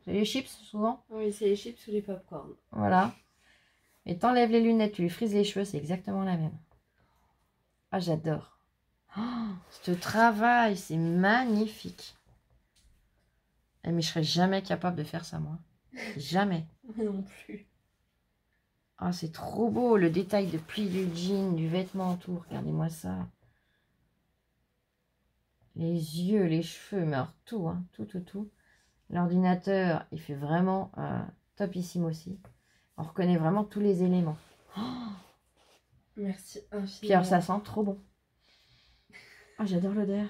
les chips souvent. Oui, c'est les chips ou les popcorn. Voilà. Et t'enlèves les lunettes, tu lui frises les cheveux, c'est exactement la même. Ah, j'adore. Oh, ce travail, c'est magnifique. Mais je serais jamais capable de faire ça, moi. Jamais. Non plus. Ah, c'est trop beau, le détail de pli du jean, du vêtement autour. Regardez-moi ça. Les yeux, les cheveux, mais alors tout, hein, tout. L'ordinateur, il fait vraiment topissime aussi. On reconnaît vraiment tous les éléments. Oh, merci infiniment. Puis alors, ça sent trop bon. Ah, oh, j'adore l'odeur.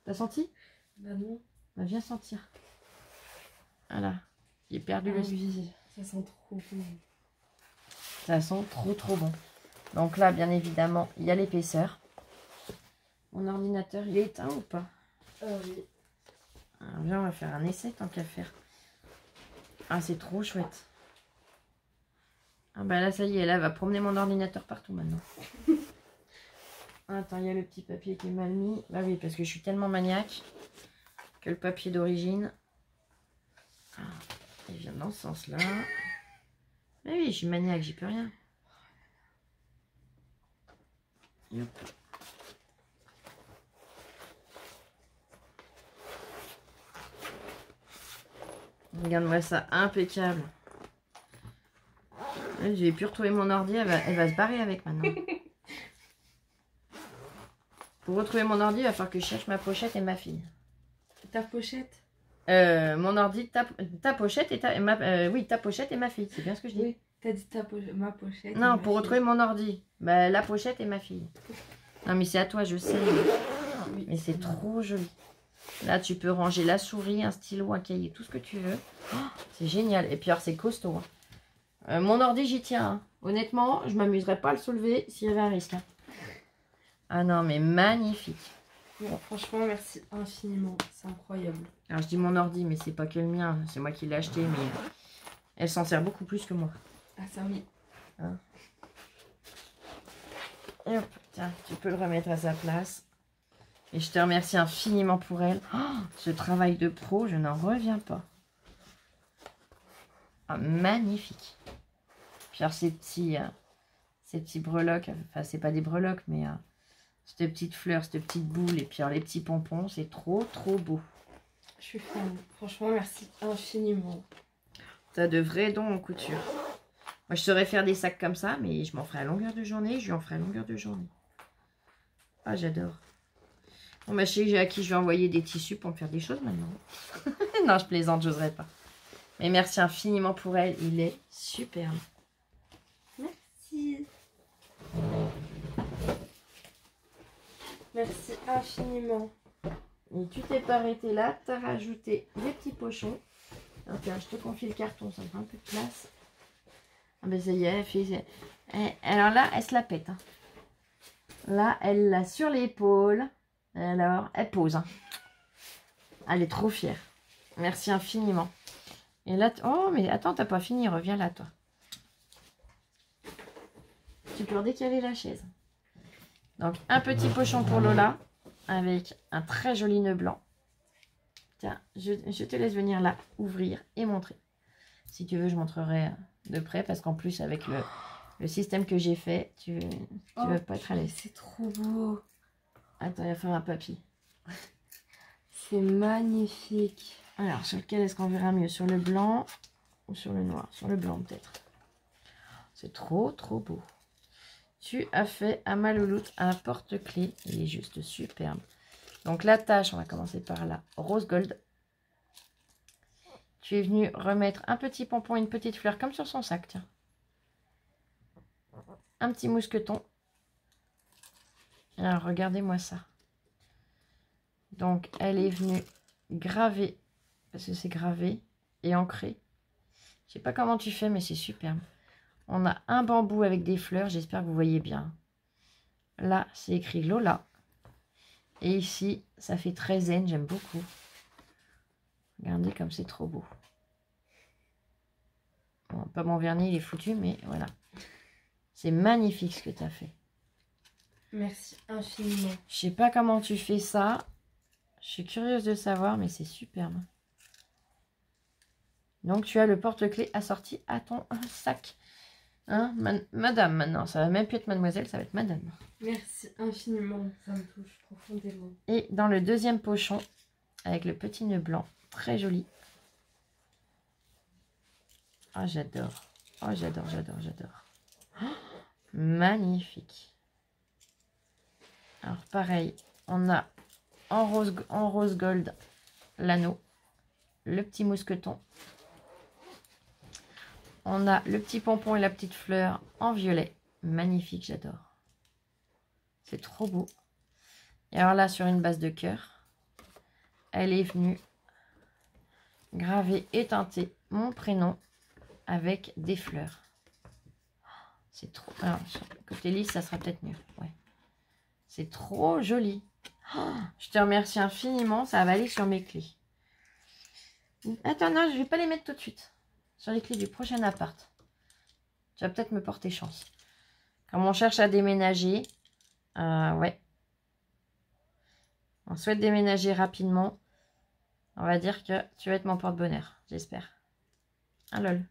T'as senti? Bah non. Bah, viens sentir. Voilà. J'ai perdu le... Oui, ça sent trop bon. Ça sent trop bon. Donc là, bien évidemment, il y a l'épaisseur. Mon ordinateur, il est éteint ou pas? Oui. Alors, viens, on va faire un essai tant qu'à faire. Ah, c'est trop chouette. Ah bah là, ça y est, là, elle va promener mon ordinateur partout maintenant. Attends, il y a le petit papier qui est mal mis. Bah oui, parce que je suis tellement maniaque que le papier d'origine, il vient dans ce sens-là. Mais oui, je suis maniaque, j'y peux rien. Hop. Regarde-moi ça, impeccable. Je vais plus retrouver mon ordi, elle va se barrer avec maintenant. Pour retrouver mon ordi, il va falloir que je cherche ma pochette et ma fille. Ta pochette? Mon ordi, ta pochette et oui, ta pochette et ma fille, c'est bien ce que je dis. Oui, t'as dit ma pochette. Non, pour retrouver mon ordi, bah, la pochette et ma fille. Non, mais c'est à toi, je sais. Oui, mais c'est trop joli. Là, tu peux ranger la souris, un stylo, un cahier, tout ce que tu veux. Oh, c'est génial. Et puis, alors, c'est costaud. Hein. Mon ordi, j'y tiens. Hein. Honnêtement, je m'amuserais pas à le soulever s'il y avait un risque. Hein. Ah non, mais magnifique. Bon, franchement, merci infiniment. C'est incroyable. Alors, je dis mon ordi, mais c'est pas que le mien. C'est moi qui l'ai acheté, mais elle s'en sert beaucoup plus que moi. Ah, ça oui. Hein. Et hop, tiens, tu peux le remettre à sa place. Et je te remercie infiniment pour elle. Oh, ce travail de pro, je n'en reviens pas. Ah, magnifique. Puis alors ces petits breloques, enfin c'est pas des breloques, mais cette petite fleur, cette petite boule, et puis alors les petits pompons, c'est trop beau. Je suis fan. Franchement, merci infiniment. T'as de vrais dons en couture. Moi, je saurais faire des sacs comme ça, mais je m'en ferai à longueur de journée. Je lui en ferai à longueur de journée. Ah, j'adore. Bon, bah, je sais à qui je vais envoyer des tissus pour me faire des choses maintenant. Non, je plaisante, j'oserais pas. Mais merci infiniment pour elle. Il est superbe. Merci. Merci infiniment. Et tu t'es pas arrêté là. Tu as rajouté des petits pochons. Alors, tiens, je te confie le carton. Ça me fait un peu de place. Ah ben ça y est, elle fait... Alors là, elle se la pète. Hein. Là, elle l'a sur l'épaule. Alors, elle pose. Hein. Elle est trop fière. Merci infiniment. Et là, oh, mais attends, t'as pas fini. Reviens là, toi. Tu peux redécaler la chaise. Donc, un petit pochon pour Lola. Avec un très joli nœud blanc. Tiens, je te laisse venir là, ouvrir et montrer. Si tu veux, je montrerai de près. Parce qu'en plus, avec le système que j'ai fait, tu vas pas être à l'aise. C'est trop beau. Attends, il va faire un papy. C'est magnifique. Alors, sur lequel est-ce qu'on verra mieux? Sur le blanc ou sur le noir? Sur le blanc, peut-être. C'est trop beau. Tu as fait à ma louloute un porte-clés. Il est juste superbe. Donc, la tâche, on va commencer par la rose gold. Tu es venu remettre un petit pompon et une petite fleur comme sur son sac, tiens. Un petit mousqueton. Alors, regardez-moi ça. Donc, elle est venue graver, parce que c'est gravé et ancré. Je sais pas comment tu fais, mais c'est superbe. On a un bambou avec des fleurs, j'espère que vous voyez bien. Là, c'est écrit Lola. Et ici, ça fait très zen, j'aime beaucoup. Regardez comme c'est trop beau. Bon, pas mon vernis, il est foutu, mais voilà. C'est magnifique ce que tu as fait. Merci infiniment. Je sais pas comment tu fais ça. Je suis curieuse de savoir, mais c'est superbe. Donc, tu as le porte-clés assorti à ton sac. Hein, madame, maintenant. Ça va même plus être mademoiselle, ça va être madame. Merci infiniment. Ça me touche profondément. Et dans le deuxième pochon, avec le petit nœud blanc, très joli. Oh, j'adore. Oh, j'adore. Oh, magnifique. Alors, pareil, on a en rose gold l'anneau, le petit mousqueton. On a le petit pompon et la petite fleur en violet. Magnifique, j'adore. C'est trop beau. Et alors là, sur une base de cœur, elle est venue graver et teinter mon prénom avec des fleurs. C'est trop... Alors, côté lisse, ça sera peut-être mieux. Ouais. C'est trop joli. Oh, je te remercie infiniment. Ça va aller sur mes clés. Attends, non, je ne vais pas les mettre tout de suite. Sur les clés du prochain appart. Tu vas peut-être me porter chance. Comme on cherche à déménager, ouais. On souhaite déménager rapidement. On va dire que tu vas être mon porte-bonheur, j'espère. Ah lol,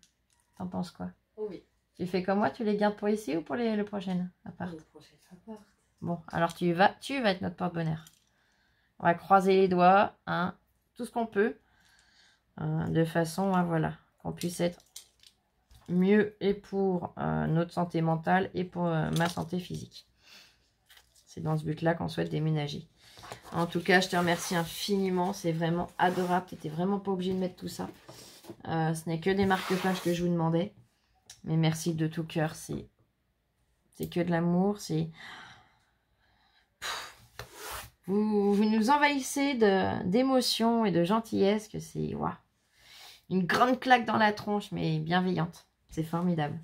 t'en penses quoi? Oh oui. Tu fais comme moi, tu les gardes pour ici ou pour le prochain appart? Le prochain appart. Bon, alors tu vas être notre porte-bonheur. On va croiser les doigts, hein, tout ce qu'on peut. De façon à, voilà, qu'on puisse être mieux et pour notre santé mentale et pour ma santé physique. C'est dans ce but-là qu'on souhaite déménager. En tout cas, je te remercie infiniment. C'est vraiment adorable. Tu n'étais vraiment pas obligé de mettre tout ça. Ce n'est que des marque-pages que je vous demandais. Mais merci de tout cœur. C'est que de l'amour. C'est... Vous nous envahissez d'émotions et de gentillesse. Que c'est... Waouh, une grande claque dans la tronche, mais bienveillante. C'est formidable.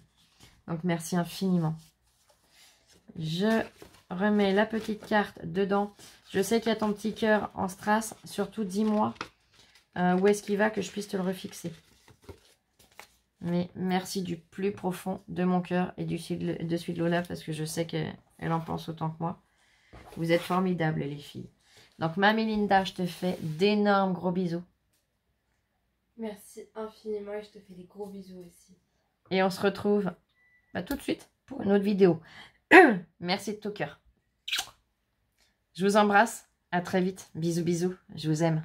Donc, merci infiniment. Je remets la petite carte dedans. Je sais qu'il y a ton petit cœur en strass. Surtout, dis-moi où est-ce qu'il va, que je puisse te le refixer. Mais merci du plus profond de mon cœur et de celui de Lola, parce que je sais qu'elle en pense autant que moi. Vous êtes formidables, les filles. Donc, Mamie Linda, je te fais d'énormes gros bisous. Merci infiniment et je te fais des gros bisous aussi. Et on se retrouve tout de suite pour une autre vidéo. Merci de tout cœur. Je vous embrasse. À très vite. Bisous, bisous. Je vous aime.